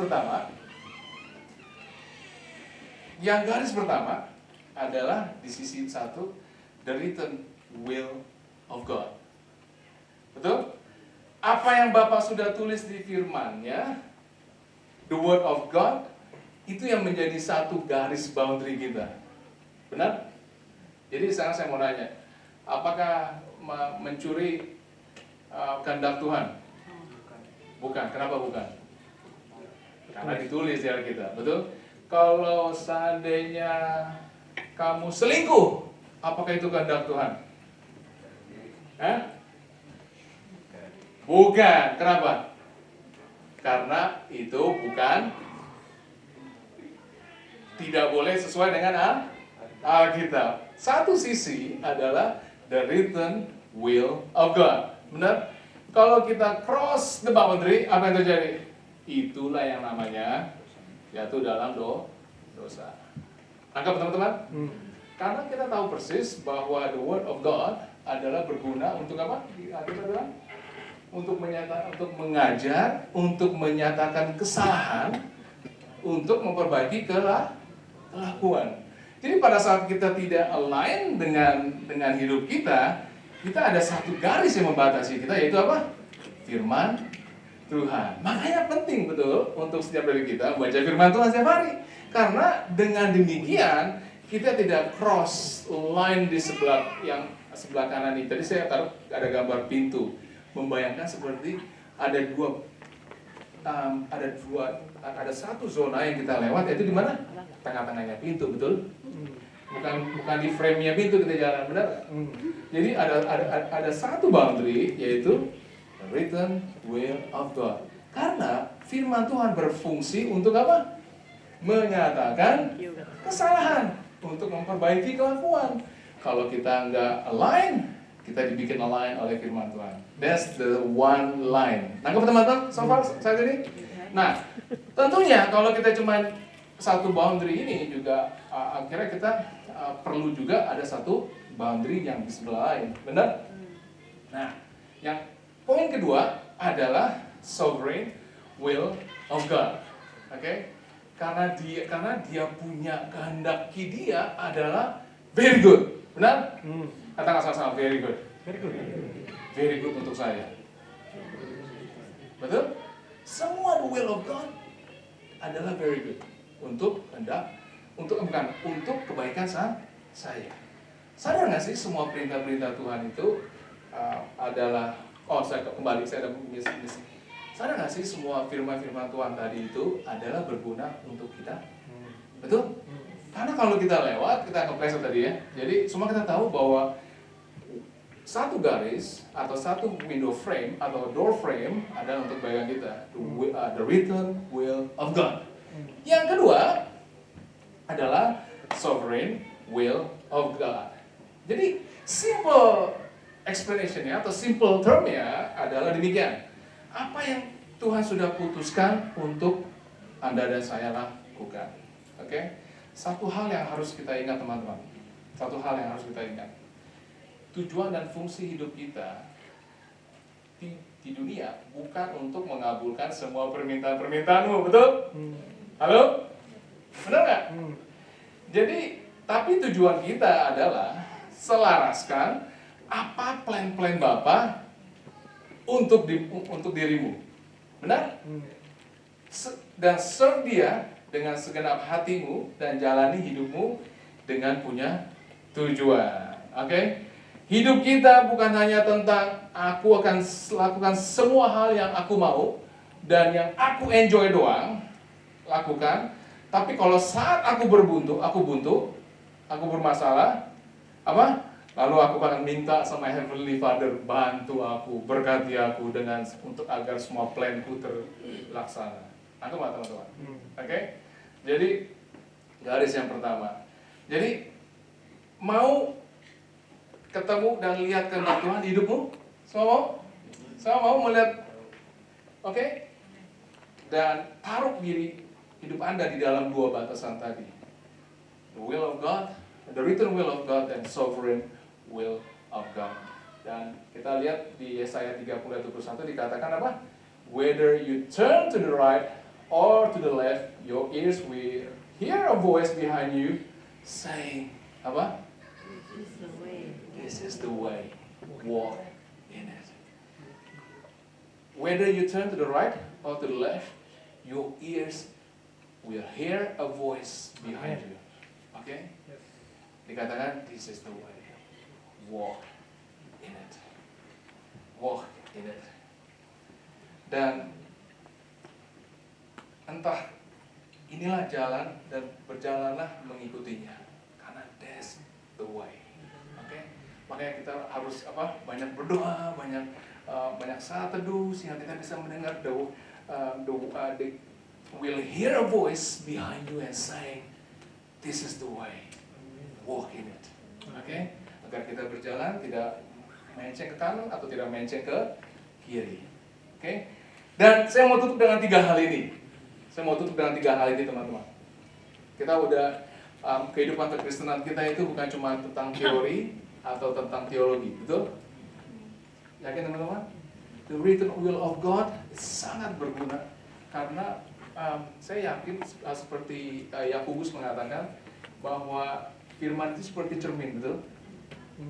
pertama adalah di sisi 1, the written will of God. Betul? Apa yang Bapak sudah tulis di firman-Nya, the word of God, itu yang menjadi satu garis boundary kita. Benar? Jadi sekarang saya mau nanya, apakah mencuri kehendak Tuhan? Bukan. Kenapa bukan? Karena ditulis di Alkitab, betul? Kalau seandainya kamu selingkuh, apakah itu kehendak Tuhan? Hah? Bukan. Kenapa? Karena itu bukan, tidak boleh sesuai dengan Alkitab. Satu sisi adalah the written will of God. Benar? Kalau kita cross the boundary, apa yang terjadi? Itulah yang namanya jatuh dalam dosa. Tangkap teman-teman? Karena kita tahu persis bahwa the word of God adalah berguna untuk apa? Untuk mengajar, untuk menyatakan kesalahan, untuk memperbaiki kelakuan. Jadi pada saat kita tidak align dengan hidup kita ada satu garis yang membatasi kita, yaitu apa? Firman Tuhan. Makanya penting betul untuk setiap dari kita membaca firman Tuhan setiap hari. Karena dengan demikian kita tidak cross line di sebelah kanan ini. Tadi saya taruh ada gambar pintu, membayangkan seperti ada satu zona yang kita lewat, yaitu di mana? Tengah-tengahnya pintu, betul? Bukan di frame-nya pintu kita jalan, benar? Jadi ada satu boundary, yaitu the written will of God. Karena firman Tuhan berfungsi untuk apa? Menyatakan kesalahan, untuk memperbaiki kelakuan. Kalau kita nggak align, kita dibikin align oleh firman Tuhan. That's the one line. Nangkep teman-teman? So far saat ini? Nah, tentunya kalau kita cuma satu boundary ini juga akhirnya kita perlu juga ada satu boundary yang di sebelah lain. Benar? Nah, yang poin kedua adalah sovereign will of God. Oke? Karena dia punya kehendaki dia adalah very good. Benar? Katakan sama-sama very good. Very good untuk saya. Betul? Semua the will of God adalah very good untuk kebaikan saya. Sadar nggak sih semua perintah-perintah Tuhan itu adalah, saya ada misi. Sadar nggak sih semua firman-firman Tuhan tadi itu adalah berguna untuk kita? Betul? Karena kalau kita lewat, kita kepleset tadi ya. Jadi semua kita tahu bahwa satu garis atau satu window frame atau door frame adalah untuk kebaikan kita. The written will of God. Yang kedua adalah sovereign will of God. Jadi simple explanation-nya atau simple term-nya adalah demikian. Apa yang Tuhan sudah putuskan untuk Anda dan saya lakukan. Oke? Satu hal yang harus kita ingat teman-teman. Satu hal yang harus kita ingat. Tujuan dan fungsi hidup kita di dunia bukan untuk mengabulkan semua permintaan-permintaanmu, betul? Halo? Benar nggak? Jadi, tapi tujuan kita adalah selaraskan apa plan-plan Bapa untuk dirimu. Benar? Dan serve dia dengan segenap hatimu dan jalani hidupmu dengan punya tujuan. Oke? Hidup kita bukan hanya tentang aku akan lakukan semua hal yang aku mau dan yang aku enjoy doang lakukan. Tapi kalau saat aku buntu, aku bermasalah, apa? Lalu aku akan minta sama Heavenly Father bantu aku, berkati aku untuk agar semua planku terlaksana. Aku mau teman-teman. Oke? Jadi garis yang pertama. Jadi mau ketemu dan lihat kehendak Tuhan di hidupmu? Semua mau? Semua mau melihat? Oke? Dan taruh diri hidup Anda di dalam dua batasan tadi. The will of God, the written will of God, and sovereign will of God. Dan kita lihat di Yesaya 30:21 dikatakan apa? Whether you turn to the right or to the left, your ears will hear a voice behind you saying, apa? This is the way. walk in it. Whether you turn to the right or to the left, your ears will hear a voice behind you. Okay? Dikatakan, this is the way. Walk in it. Walk in it. Dan entah inilah jalan dan berjalanlah mengikutinya. Karena that's the way. Oke? Makanya kita harus banyak berdoa, banyak saat teduh sehingga kita bisa mendengar they will hear a voice behind you and saying, this is the way. Walk in it. Oke? Agar kita berjalan tidak menceng ke kanan atau tidak menceng ke kiri. Oke? Dan saya mau tutup dengan 3 hal ini. Teman-teman. Kita udah kehidupan kekristenan kita itu bukan cuma tentang teori atau tentang teologi, betul? Yakin teman-teman? The written will of God sangat berguna karena saya yakin seperti Yakobus mengatakan bahwa firman itu seperti cermin, betul?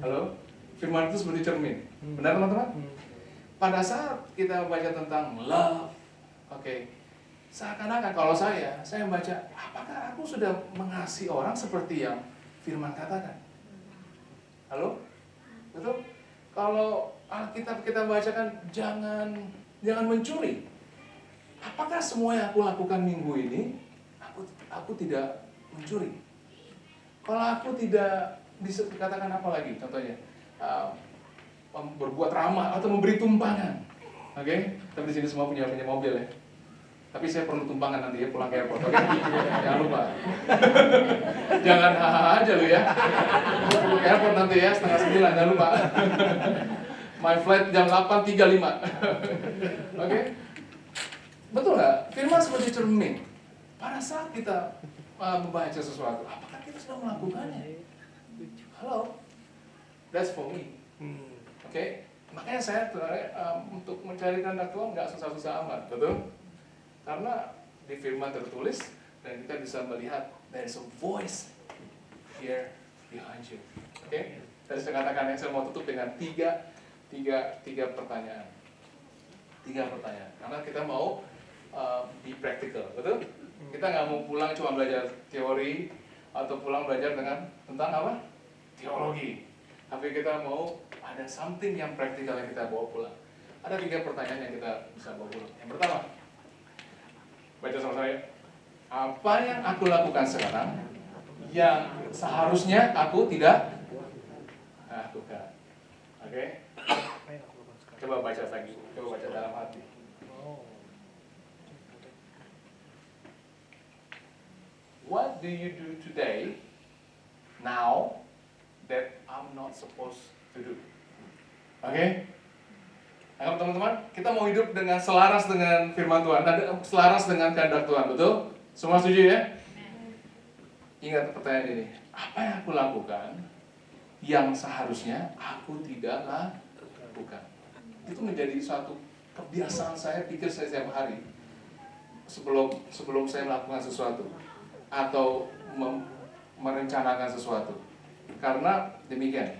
Halo? Firman itu seperti cermin. Benar teman-teman? Pada saat kita baca tentang love, seakan-akan kalau saya membaca, apakah aku sudah mengasihi orang seperti yang firman katakan? Halo? Betul? Kalau Alkitab kita bacakan jangan mencuri. Apakah semua yang aku lakukan minggu ini aku tidak mencuri? Kalau aku tidak bisa dikatakan apa lagi? Contohnya berbuat ramah atau memberi tumpangan. Oke? Tapi di sini semua punya mobil ya. Tapi saya perlu tumpangan nanti ya pulang ke airport. Oke? Jangan lupa. Jangan hahaha aja lu ya. Pulang ke airport nanti ya 8:30, jangan lupa. My flight jam 8.35. Oke? Betul nggak? Firman seperti cermin. Pada saat kita membaca sesuatu, apakah kita sudah melakukannya? Halo? That's for me. Oke? Makanya saya untuk mencari kehendak Tuhan nggak susah-susah amat, betul? Karena di firman tertulis dan kita bisa melihat there is a voice here behind you. Oke? Tadi saya katakan saya mau tutup dengan tiga pertanyaan. 3 pertanyaan. Karena kita mau be practical, betul? Kita nggak mau pulang cuma belajar teori atau pulang belajar tentang apa? Teologi. Tapi kita mau ada something yang praktikal yang kita bawa pulang. Ada 3 pertanyaan yang kita bisa bawa pulang. Yang pertama, baca sama saya. Apa yang aku lakukan sekarang yang seharusnya aku tidak lakukan? Oke? Coba baca lagi. Coba baca dalam hati. What do you do today, now, that I'm not supposed to do? Oke? Nah, teman-teman, kita mau hidup dengan selaras dengan firman Tuhan, selaras dengan kehendak Tuhan, betul? Semua setuju ya? Ingat pertanyaan ini, apa yang aku lakukan yang seharusnya aku tidak lakukan? Itu menjadi suatu kebiasaan saya, pikir saya setiap hari sebelum saya melakukan sesuatu atau merencanakan sesuatu. Karena demikian,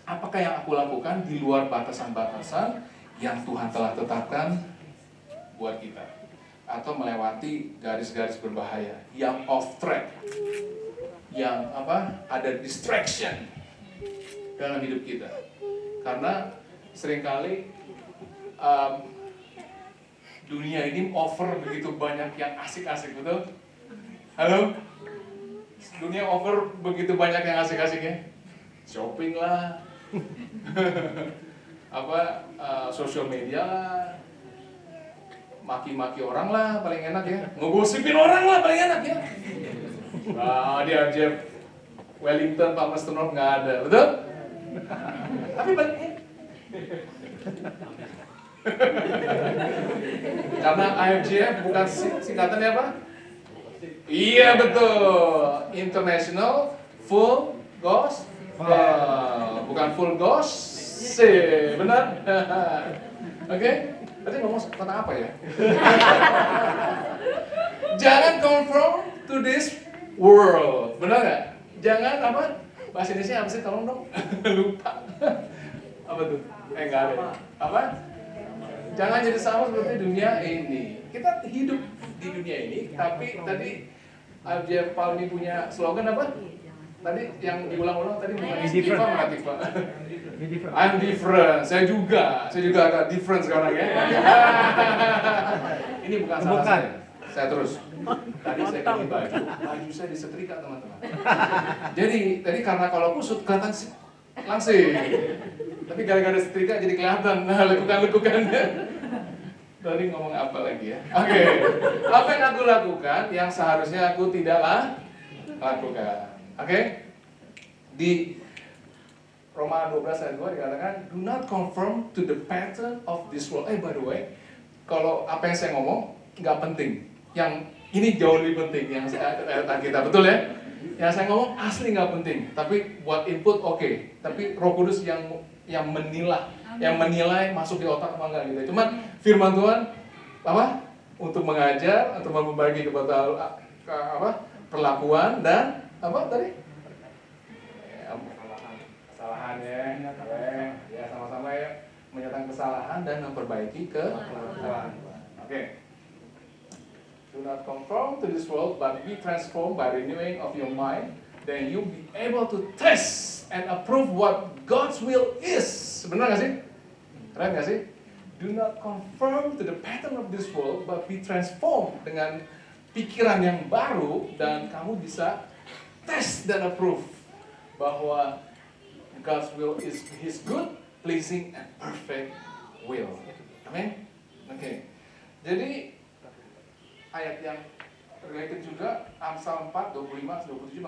apakah yang aku lakukan di luar batasan-batasan yang Tuhan telah tetapkan buat kita, atau melewati garis-garis berbahaya yang off track, yang ada distraction dalam hidup kita. Karena seringkali dunia ini offer begitu banyak yang asik-asik, betul? Halo? Dunia offer begitu banyak yang asik-asik ya. Shopping lah, social media lah, maki-maki orang lah paling enak ya, ngegosipin orang lah paling enak ya. Dia Jeff Wellington, Pak Mestunov nggak ada, betul? Tapi baliknya, karena IFGF bukan singkatannya apa? Iya betul, International Full Gospel, bukan Full Gospel, benar? Oke, tadi ngomong tentang apa ya? Jangan conform to this world, benar nggak? Jangan bahasa Indonesia apa sih? Tolong dong, lupa. Apa tuh? Nggak ada ya? Apa? Jangan jadi sama seperti dunia ini. Kita hidup di dunia ini, tapi tadi Jeff Palmi punya slogan apa? Tadi yang diulang-ulang tadi bukan istighfar, mengatifa. I'm different. Saya juga agak different sekarang ya. Ini bukan salah saya. Saya terus. Tadi saya ganti baju saya disetrika teman-teman. Jadi tadi karena kalau kusut kelihatan langsing. Tapi gara-gara setrika jadi kelihatan lekukan-lekukannya. Tadi ngomong apa lagi ya? Oke. Apa yang aku lakukan yang seharusnya aku tidak lakukan? Oke? Di Roma 12 ayat 2 dikatakan, do not conform to the pattern of this world. By the way, kalau apa yang saya ngomong nggak penting. Yang ini jauh lebih penting yang kita, betul ya? Yang saya ngomong asli nggak penting, tapi buat input oke. Tapi Roh Kudus yang menilai masuk di otak apa enggak gitu. Cuman firman Tuhan apa? Untuk mengajar atau membagi kepada perlakuan dan apa tadi? Kesalahan ya sama-sama ya menyatakan kesalahan dan memperbaiki kesalahan. Oke. Do not conform to this world, but be transformed by renewing of your mind. Then you'll be able to test and approve what God's will is. Benar nggak sih? Keren nggak sih? Do not conform to the pattern of this world, but be transformed dengan pikiran yang baru dan kamu bisa test dan approve bahwa God's will is His good, pleasing, and perfect will. Amin? Oke. Jadi ayat yang related juga Amsal 4, 25-27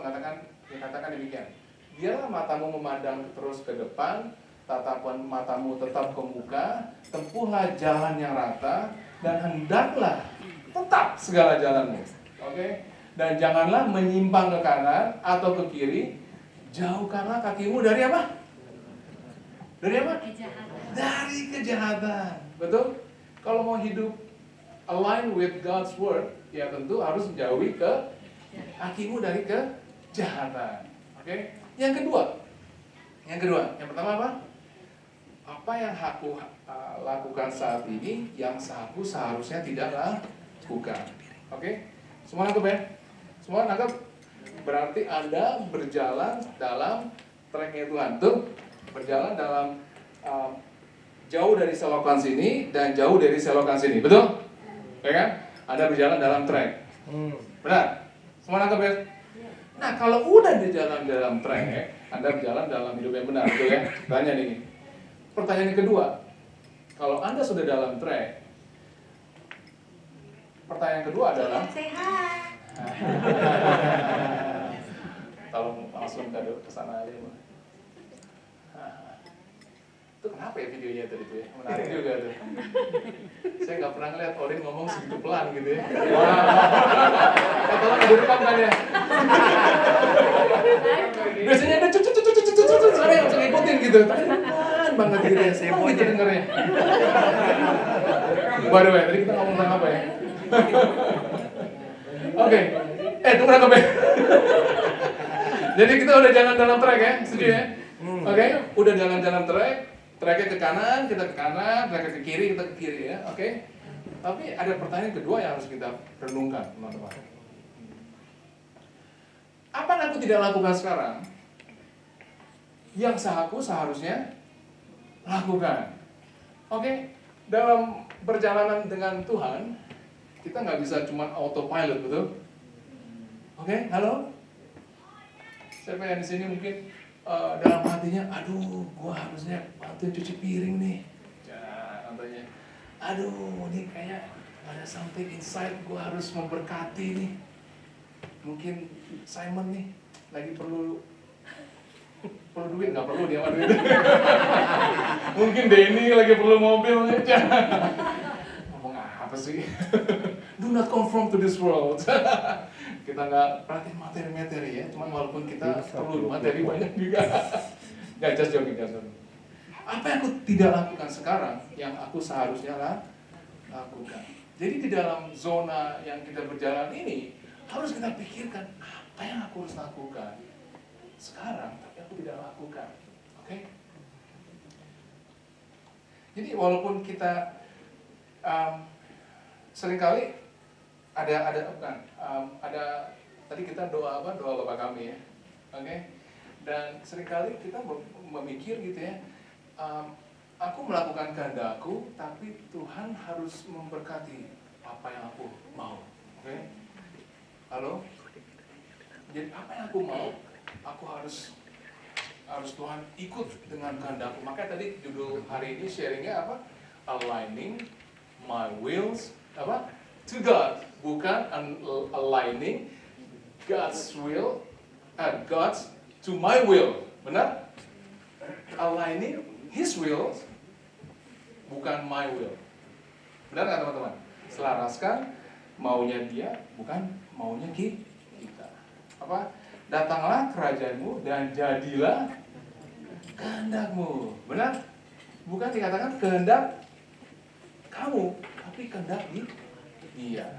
dikatakan demikian. Biarlah matamu memandang terus ke depan, tatapan matamu tetap ke muka, tempuhlah jalan yang rata, dan hendaklah tetap segala jalanmu. Oke? Dan janganlah menyimpang ke kanan atau ke kiri, jauhkanlah kakimu dari apa? Dari apa? Dari kejahatan. Betul? Kalau mau hidup align with God's word, ya tentu harus menjauhi kakimu dari kejahatan. Oke? Yang kedua, yang pertama apa? Apa yang aku lakukan saat ini yang aku seharusnya tidak lakukan. Oke? Semua nangkep ya? Semua nangkep? Berarti Anda berjalan dalam tracknya Tuhan. Tuh, berjalan dalam jauh dari selokan sini dan jauh dari selokan sini. Betul? Ya kan? Anda berjalan dalam track. Benar? Semua nangkep ya? Nah, kalau udah di jalan dalam track, Anda berjalan dalam hidup yang benar, betul ya? Tanya nih. Pertanyaan yang kedua, kalau Anda sudah dalam track, pertanyaan kedua adalah sehat. Tolong langsung ke sana aja, Mbak. Itu kenapa ya videonya tadi tuh ya? Menarik juga tuh. Saya nggak pernah ngeliat Orin ngomong segitu pelan gitu ya. Wow. Tolong direkam kan ya? Biasanya ada cucu saya yang bisa ngikutin gitu. Pelan banget gitu ya. Saya mau gitu dengernya. By the way, tadi kita ngomong tentang apa ya? Oke. Tunggu nangkep ya. Jadi kita udah jalan dalam track ya, setuju ya? Oke, udah jalan-jalan tracknya ke kanan, kita ke kanan, tracknya ke kiri, kita ke kiri ya, oke? Tapi ada pertanyaan kedua yang harus kita renungkan, teman-teman. Apa yang aku tidak lakukan sekarang, yang aku seharusnya lakukan? Oke, dalam perjalanan dengan Tuhan, kita nggak bisa cuma autopilot, betul? Oke, halo? Siapa yang di sini mungkin dalam hatinya, aduh, gua harusnya bantuin cuci piring nih. Ya, contohnya, aduh, ini kayak ada something inside, gua harus memberkati nih. Mungkin Simon nih lagi perlu duit, nggak perlu dia mah duit. Mungkin Denny lagi perlu mobil nih. Ngomong apa sih? Do not conform to this world. Kita nggak perhatiin materi-materi ya, cuman walaupun kita perlu materi banyak juga. Nggak, just joking. Apa yang aku tidak lakukan sekarang, yang aku seharusnya lakukan. Jadi di dalam zona yang kita berjalan ini, harus kita pikirkan, apa yang aku harus lakukan sekarang, tapi aku tidak lakukan. Oke? Jadi walaupun kita seringkali ada tadi kita doa Bapa kami ya, oke? Dan seringkali kita memikir gitu ya, aku melakukan kehendakku, tapi Tuhan harus memberkati apa yang aku mau, oke? Halo? Jadi apa yang aku mau, aku harus Tuhan ikut dengan kehendakku. Makanya tadi judul hari ini sharingnya apa? Aligning my wills to God, bukan aligning God's will, God's to my will, benar? Aligning His will, bukan my will, benar nggak teman-teman? Selaraskan maunya Dia, bukan maunya kita. Apa? Datanglah kerajaanmu dan jadilah kehendakmu, benar? Bukan dikatakan kehendak kamu, tapi kehendak Dia.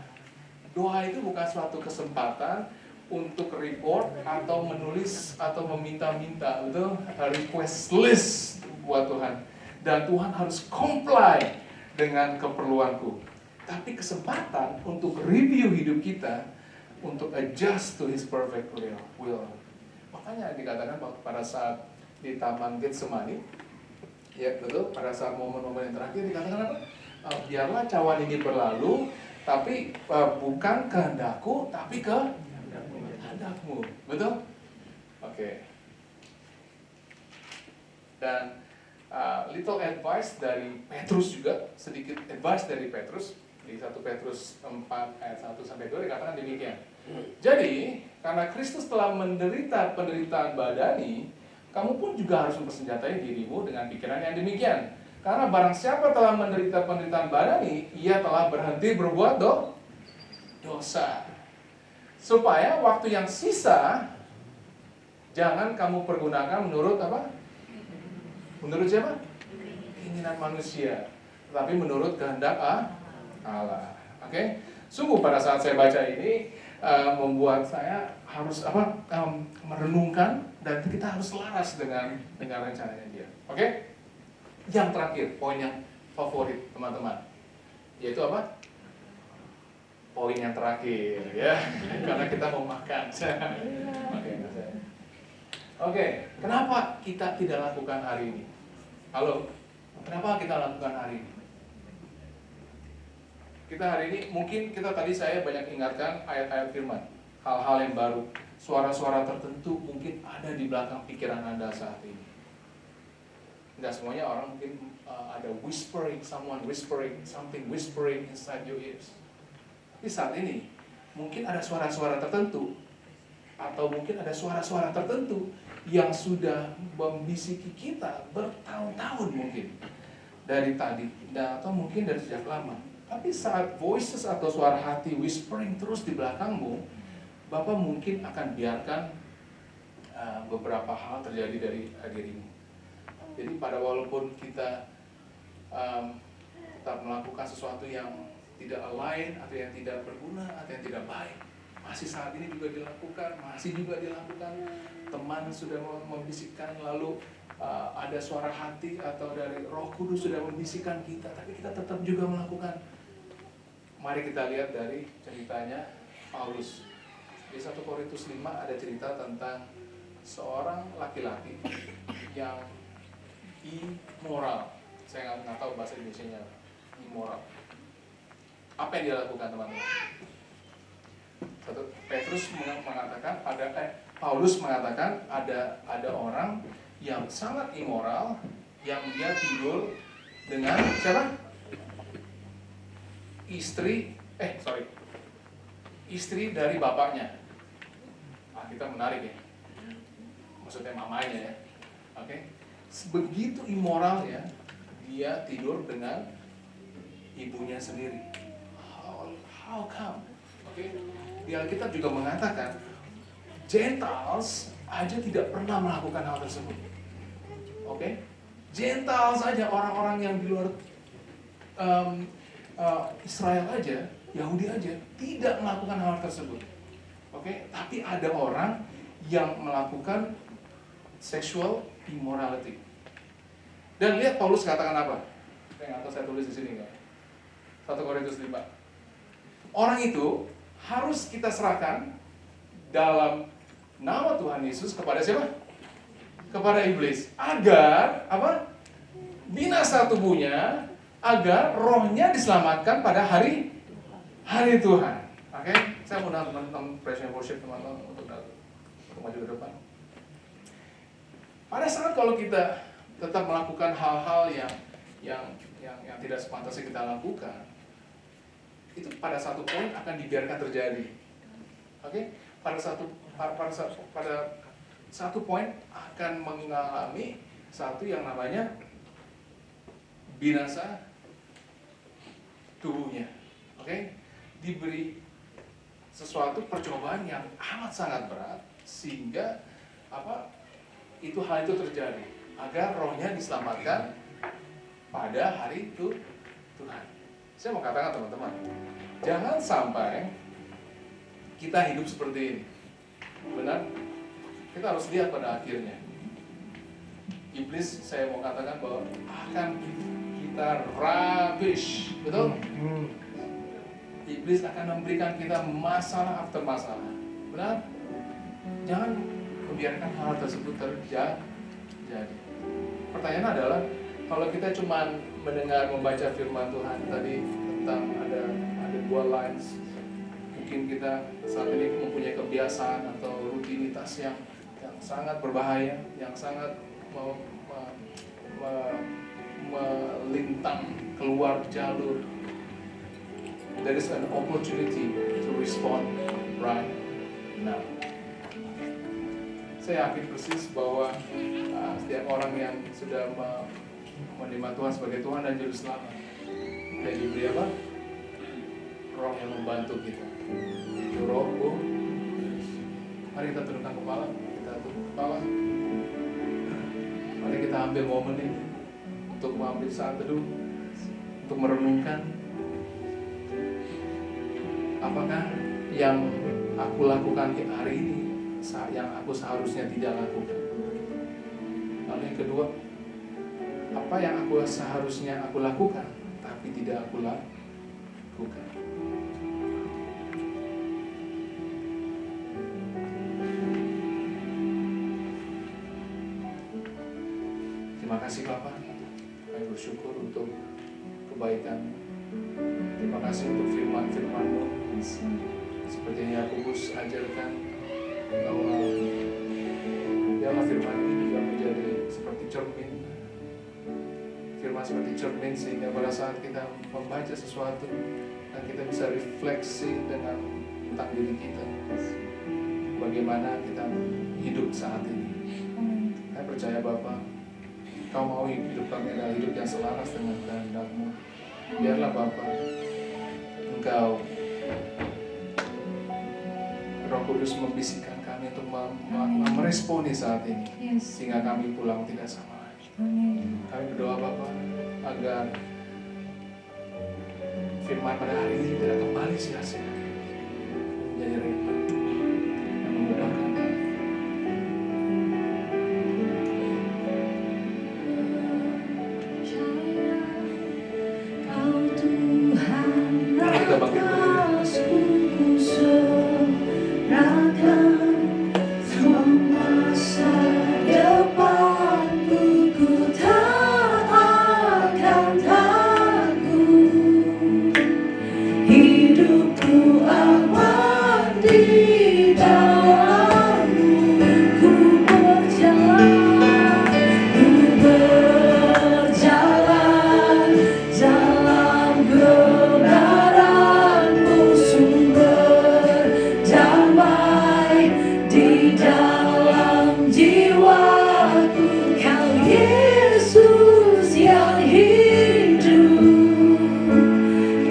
Doa itu bukan suatu kesempatan untuk report atau menulis atau meminta-minta, betul? Request list buat Tuhan. Dan Tuhan harus comply dengan keperluanku. Tapi kesempatan untuk review hidup kita, untuk adjust to His perfect will. Makanya dikatakan pada saat di Taman Getsemani, ya betul, pada saat momen-momen yang terakhir dikatakan apa? Biarlah cawan ini berlalu, tapi bukan kehendakku, tapi kehendakmu, betul? Oke. Dan little advice dari Petrus juga, sedikit advice dari Petrus di 1 Petrus 4 ayat 1 sampai 2 dikatakan demikian. Jadi, karena Kristus telah menderita penderitaan badani, kamu pun juga harus mempersenjatai dirimu dengan pikiran yang demikian. Karena barang siapa telah menderita penderitaan badani, ia telah berhenti berbuat dosa. Supaya waktu yang sisa, jangan kamu pergunakan menurut apa? Menurut siapa? Keinginan manusia. Tapi menurut kehendak Allah. Oke? Sungguh pada saat saya baca ini, membuat saya harus merenungkan, dan kita harus selaras dengan rencananya Dia. Oke? Yang terakhir, poin yang favorit teman-teman, yaitu apa? Poin yang terakhir, ya, karena kita mau makan. Oke, kenapa kita tidak lakukan hari ini? Halo, kenapa kita lakukan hari ini? Kita hari ini, mungkin tadi saya banyak ingatkan ayat-ayat firman, hal-hal yang baru, suara-suara tertentu mungkin ada di belakang pikiran Anda saat ini. Enggak semuanya orang mungkin ada whispering, someone whispering, something whispering inside your ears. Tapi saat ini, mungkin ada suara-suara tertentu, atau mungkin ada suara-suara tertentu yang sudah membisiki kita bertahun-tahun mungkin, dari tadi, atau mungkin dari sejak lama. Tapi saat voices atau suara hati whispering terus di belakangmu, Bapak mungkin akan biarkan beberapa hal terjadi dari dirimu. Jadi walaupun kita tetap melakukan sesuatu yang tidak align, atau yang tidak berguna, atau yang tidak baik, masih saat ini juga dilakukan, teman sudah membisikkan, lalu ada suara hati atau dari Roh Kudus sudah membisikkan kita, tapi kita tetap juga melakukan. Mari kita lihat dari ceritanya Paulus. Di 1 Korintus 5 ada cerita tentang seorang laki-laki yang immoral. Saya nggak tahu bahasa Indonesianya, immoral. Apa yang dia lakukan, teman-teman? Paulus mengatakan ada orang yang sangat immoral, yang dia tidur dengan siapa? Istri dari bapaknya. Kita menarik ya, maksudnya mamanya ya. Oke. Begitu immoral ya, dia tidur dengan ibunya sendiri. How come? Oke. Di Alkitab juga mengatakan Gentiles aja tidak pernah melakukan hal tersebut. Oke? Gentiles saja, orang-orang yang di luar Israel aja, Yahudi aja tidak melakukan hal tersebut. Oke? Tapi ada orang yang melakukan sexual immorality. Dan lihat Paulus katakan apa? Saya nggak tahu saya tulis di sini nggak. 1 Korintus 5. Orang itu harus kita serahkan dalam nama Tuhan Yesus kepada siapa? Kepada iblis. Agar apa? Binasa tubuhnya, agar rohnya diselamatkan pada hari Tuhan. Oke? Saya mau teman-teman praise and worship teman-teman untuk maju ke depan. Pada saat kalau kita tetap melakukan hal-hal yang tidak sepantasnya kita lakukan, itu pada satu poin akan dibiarkan terjadi. Oke? Pada satu poin akan mengalami satu yang namanya binasa tubuhnya. Oke? Diberi sesuatu percobaan yang amat sangat berat sehingga hal itu terjadi agar rohnya diselamatkan pada hari itu Tuhan. Saya mau katakan teman-teman, jangan sampai kita hidup seperti ini. Benar? Kita harus lihat pada akhirnya. Iblis, saya mau katakan bahwa akan kita rubbish, betul? Iblis akan memberikan kita masalah after masalah. Benar? Jangan membiarkan hal tersebut terjadi. Pertanyaan adalah, kalau kita cuma membaca firman Tuhan tadi tentang ada 2 lines, mungkin kita saat ini mempunyai kebiasaan atau rutinitas yang sangat berbahaya, yang sangat melintang keluar jalur. There is an opportunity to respond right now. Saya yakin persis bahwa setiap orang yang sudah menerima Tuhan sebagai Tuhan dan Juru Selamat, dan diberi apa? Roh yang membantu kita. Itu Roh Kudus. Mari kita tundukkan kepala, Mari kita ambil momen ini untuk mengambil saat teduh, untuk merenungkan apakah yang aku lakukan hari ini yang aku seharusnya tidak lakukan. Lalu yang kedua, apa yang seharusnya aku lakukan tapi tidak aku lakukan. Terima kasih Bapa, kami bersyukur untuk kebaikan. Terima kasih untuk firman-firman-Mu. Seperti yang Yakobus ajarkan, bahwa biarlah firman ini juga menjadi seperti cermin. Firman seperti cermin sehingga pada saat kita membaca sesuatu dan kita bisa refleksi tentang diri kita, bagaimana kita hidup saat ini. Saya percaya Bapa, Kau mau hidup kami adalah hidup yang selaras dengan kehendak-Mu. Biarlah Bapa, Engkau Roh Kudus membisikkan kami untuk meresponi saat ini, sehingga kami pulang tidak sama lagi. Kami berdoa Bapa, agar firman pada hari ini tidak kembali sia-sia, menjadi rema yang mengubahkan kami. Mari kita bangkit berdiri.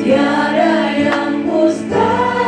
Tiada yang mustahil.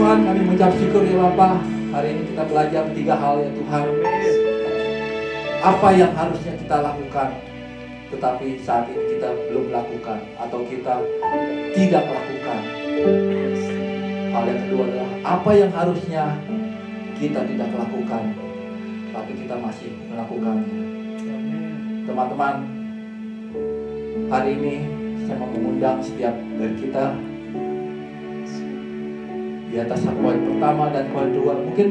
Tuhan, kami mengucap syukur ya Bapa. Hari ini kita belajar 3 hal ya Tuhan. Apa yang harusnya kita lakukan, tetapi saat ini kita belum lakukan atau kita tidak lakukan. Hal yang kedua adalah apa yang harusnya kita tidak lakukan, tapi kita masih melakukannya. Teman-teman, hari ini saya mau mengundang setiap dari kita di atas poin pertama dan poin 2. Mungkin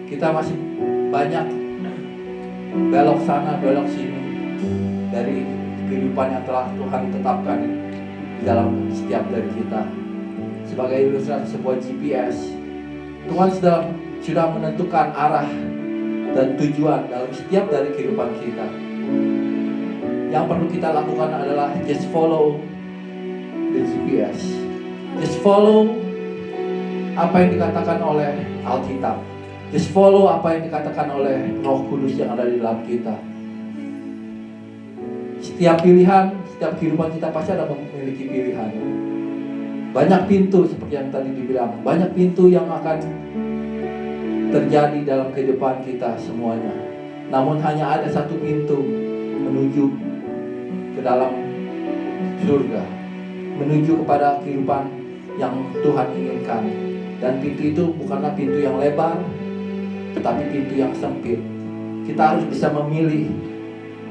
kita masih banyak belok sana belok sini dari kehidupan yang telah Tuhan tetapkan di dalam setiap dari kita. Sebagai ilustrasi sebuah GPS, Tuhan sudah menentukan arah dan tujuan dalam setiap dari kehidupan kita. Yang perlu kita lakukan adalah just follow the GPS. Just follow apa yang dikatakan oleh Alkitab. Just follow apa yang dikatakan oleh Roh Kudus yang ada di dalam kita. Setiap pilihan, setiap kehidupan kita pasti ada memiliki pilihan. Banyak pintu seperti yang tadi dibilang, banyak pintu yang akan terjadi dalam kehidupan kita semuanya. Namun hanya ada satu pintu menuju ke dalam surga, menuju kepada kehidupan yang Tuhan inginkan. Dan pintu itu bukanlah pintu yang lebar, tetapi pintu yang sempit. Kita harus bisa memilih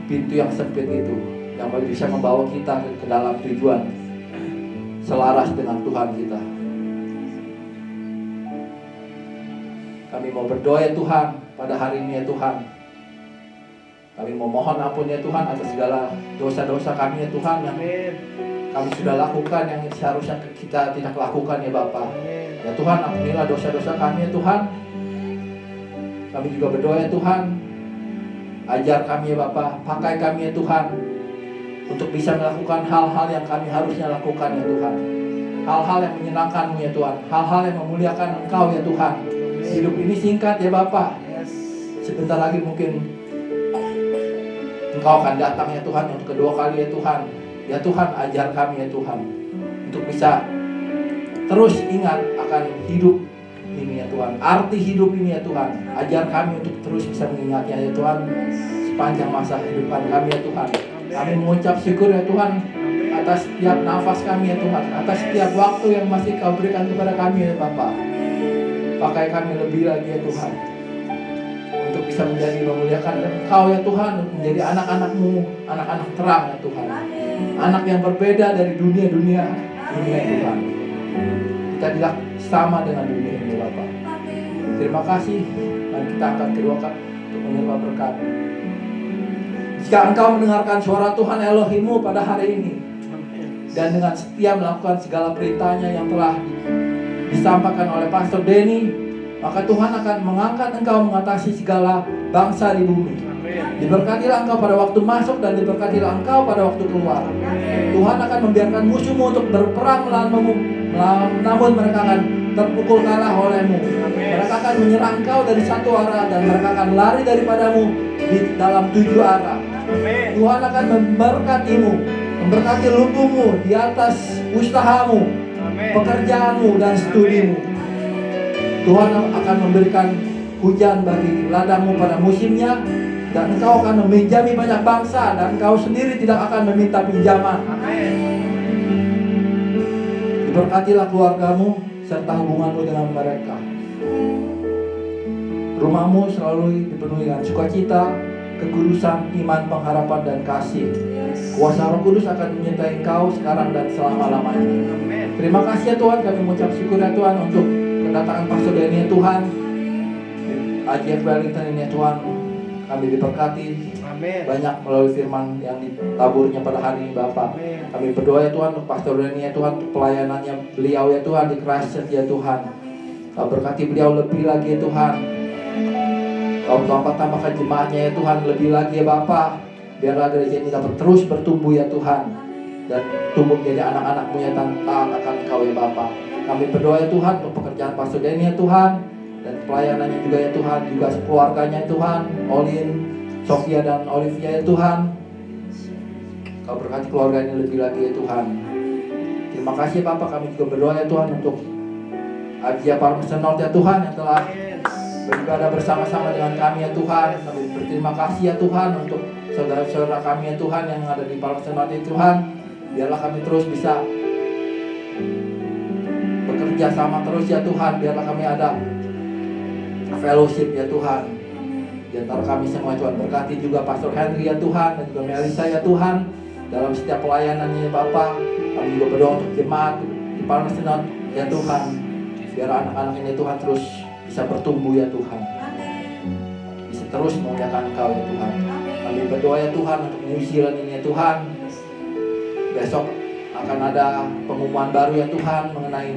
pintu yang sempit itu, yang bisa membawa kita ke dalam tujuan selaras dengan Tuhan kita. Kami mau berdoa ya Tuhan pada hari ini ya Tuhan. Kami mau mohon ampun ya Tuhan atas segala dosa-dosa kami ya Tuhan yang kami sudah lakukan, yang seharusnya kita tidak lakukan ya Bapa. Ya Tuhan, ampunilah dosa-dosa kami ya Tuhan. Kami juga berdoa ya Tuhan, ajar kami ya Bapa, pakai kami ya Tuhan untuk bisa melakukan hal-hal yang kami harusnya lakukan ya Tuhan. Hal-hal yang menyenangkan-Mu ya Tuhan, hal-hal yang memuliakan Engkau ya Tuhan. Hidup ini singkat ya Bapa. Sebentar lagi mungkin Engkau akan datang ya Tuhan untuk kedua kali ya Tuhan. Ya Tuhan, ajar kami ya Tuhan untuk bisa terus ingat akan hidup ini ya Tuhan, arti hidup ini ya Tuhan. Ajar kami untuk terus bisa mengingatnya ya Tuhan sepanjang masa kehidupan kami ya Tuhan. Kami mengucap syukur ya Tuhan atas setiap nafas kami ya Tuhan, atas setiap waktu yang masih Kau berikan kepada kami ya Bapa. Pakai kami lebih lagi ya Tuhan untuk bisa menjadi memuliakan Engkau ya Tuhan, menjadi anak-anak-Mu, anak-anak terang ya Tuhan. Anak yang berbeda dari dunia Tuhan. Kita tidak sama dengan dunia ini Bapak. Terima kasih. Dan kita angkat kedua kali untuk menerima berkat. Jika Engkau mendengarkan suara Tuhan Elohim-Mu pada hari ini, dan dengan setia melakukan segala perintahnya yang telah disampaikan oleh Pastor Denny, maka Tuhan akan mengangkat Engkau mengatasi segala bangsa di bumi. Diberkatilah Engkau pada waktu masuk dan diberkatilah Engkau pada waktu keluar. Tuhan akan membiarkan musuhmu untuk berperang melawanmu, namun mereka akan terpukul kalah olehmu. Mereka akan menyerang Engkau dari satu arah dan mereka akan lari daripadamu di dalam 7 arah. Tuhan akan memberkatimu, memberkati lumbungmu di atas usahamu, pekerjaanmu dan studimu. Tuhan akan memberikan hujan bagi ladangmu pada musimnya, dan engkau akan meminjami banyak bangsa, dan engkau sendiri tidak akan meminta pinjaman. Diberkatilah keluargamu serta hubunganmu dengan mereka. Rumahmu selalu dipenuhi dengan sukacita, kekudusan, iman, pengharapan, dan kasih. Kuasa Roh Kudus akan menyertai engkau sekarang dan selama-lamanya. Terima kasih ya Tuhan, kami mengucap syukur ya Tuhan untuk kedatangan Pastor Denny ya Tuhan. IGF Wellington ini ya Tuhan, kami diberkati banyak melalui firman yang ditaburnya pada hari ini Bapak. Kami berdoa ya Tuhan untuk Pastor Denny ya Tuhan, untuk pelayanannya beliau ya Tuhan di Christchurch ya Tuhan. Kau berkati beliau lebih lagi ya Tuhan. Kau tambahkan jemaatnya ya Tuhan lebih lagi ya Bapak. Biarlah gereja ini dapat terus bertumbuh ya Tuhan, dan tumbuh menjadi anak-anak-Mu yang taat akan Kau ya Bapak. Kami berdoa ya Tuhan untuk pekerjaan Pastor Denny ya Tuhan, dan pelayanannya juga ya Tuhan, juga keluarganya ya Tuhan, Olin, Sofia dan Olivia ya Tuhan. Kau berkati keluarga ini lebih lagi ya Tuhan. Terima kasih Bapak, kami juga berdoa ya Tuhan untuk Agia Parmesenol ya Tuhan yang telah beribadah bersama-sama dengan kami ya Tuhan. Kami berterima kasih ya Tuhan untuk saudara-saudara kami ya Tuhan yang ada di Parmesenol ya Tuhan. Biarlah kami terus bisa bekerja sama terus ya Tuhan. Biarlah kami ada fellowship ya Tuhan di antara kami semua Tuhan. Berkati juga Pastor Henry ya Tuhan dan juga Melisa ya Tuhan dalam setiap pelayanannya ya Bapa. Kami juga berdoa untuk jemaat di Parmesenol ya Tuhan. Biar anak-anak ini Tuhan terus bisa bertumbuh ya Tuhan. Bisa terus memuliakan Engkau ya Tuhan. Kami berdoa ya Tuhan untuk New Zealand ini ya Tuhan. Besok akan ada pengumuman baru ya Tuhan mengenai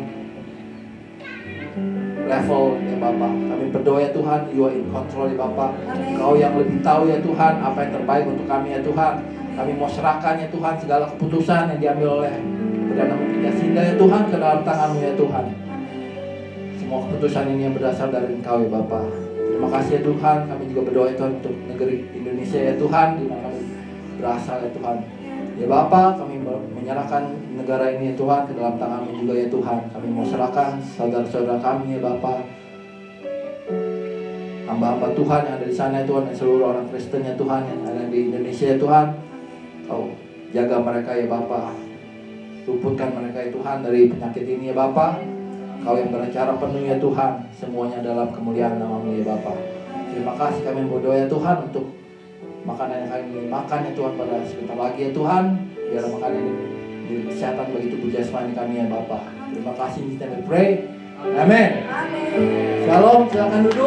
level ya Bapak. Kami berdoa ya Tuhan, You are in control ya Bapak. Kau yang lebih tahu ya Tuhan apa yang terbaik untuk kami ya Tuhan. Kami mau serahkan ya Tuhan segala keputusan yang diambil oleh Perdana Menteri Jacinda ya Tuhan ke dalam tangan-Mu ya Tuhan. Semua keputusan ini yang berasal dari Engkau ya Bapak. Terima kasih ya Tuhan. Kami juga berdoa ya Tuhan untuk negeri Indonesia ya Tuhan, di mana kami berasal ya Tuhan. Ya Bapak, kami menyerahkan negara ini ya Tuhan ke dalam tangan-Mu juga ya Tuhan. Kami mau serahkan saudara-saudara kami ya Bapak, hamba-hamba Tuhan yang ada di sana ya Tuhan, dan seluruh orang Kristen ya Tuhan yang ada di Indonesia ya Tuhan. Kau jaga mereka ya Bapak, luputkan mereka ya Tuhan dari penyakit ini ya Bapak. Kau yang berencana penuh ya Tuhan, semuanya dalam kemuliaan nama-Mu ya Bapak. Terima kasih kami berdoa ya Tuhan untuk makanan yang kami makan ya Tuhan pada sebentar lagi ya Tuhan. Biar makanan ini menjadi kesehatan bagi tubuh jasmani kami ya Bapak. Terima kasih, kita pray. Amin. Shalom, silakan duduk.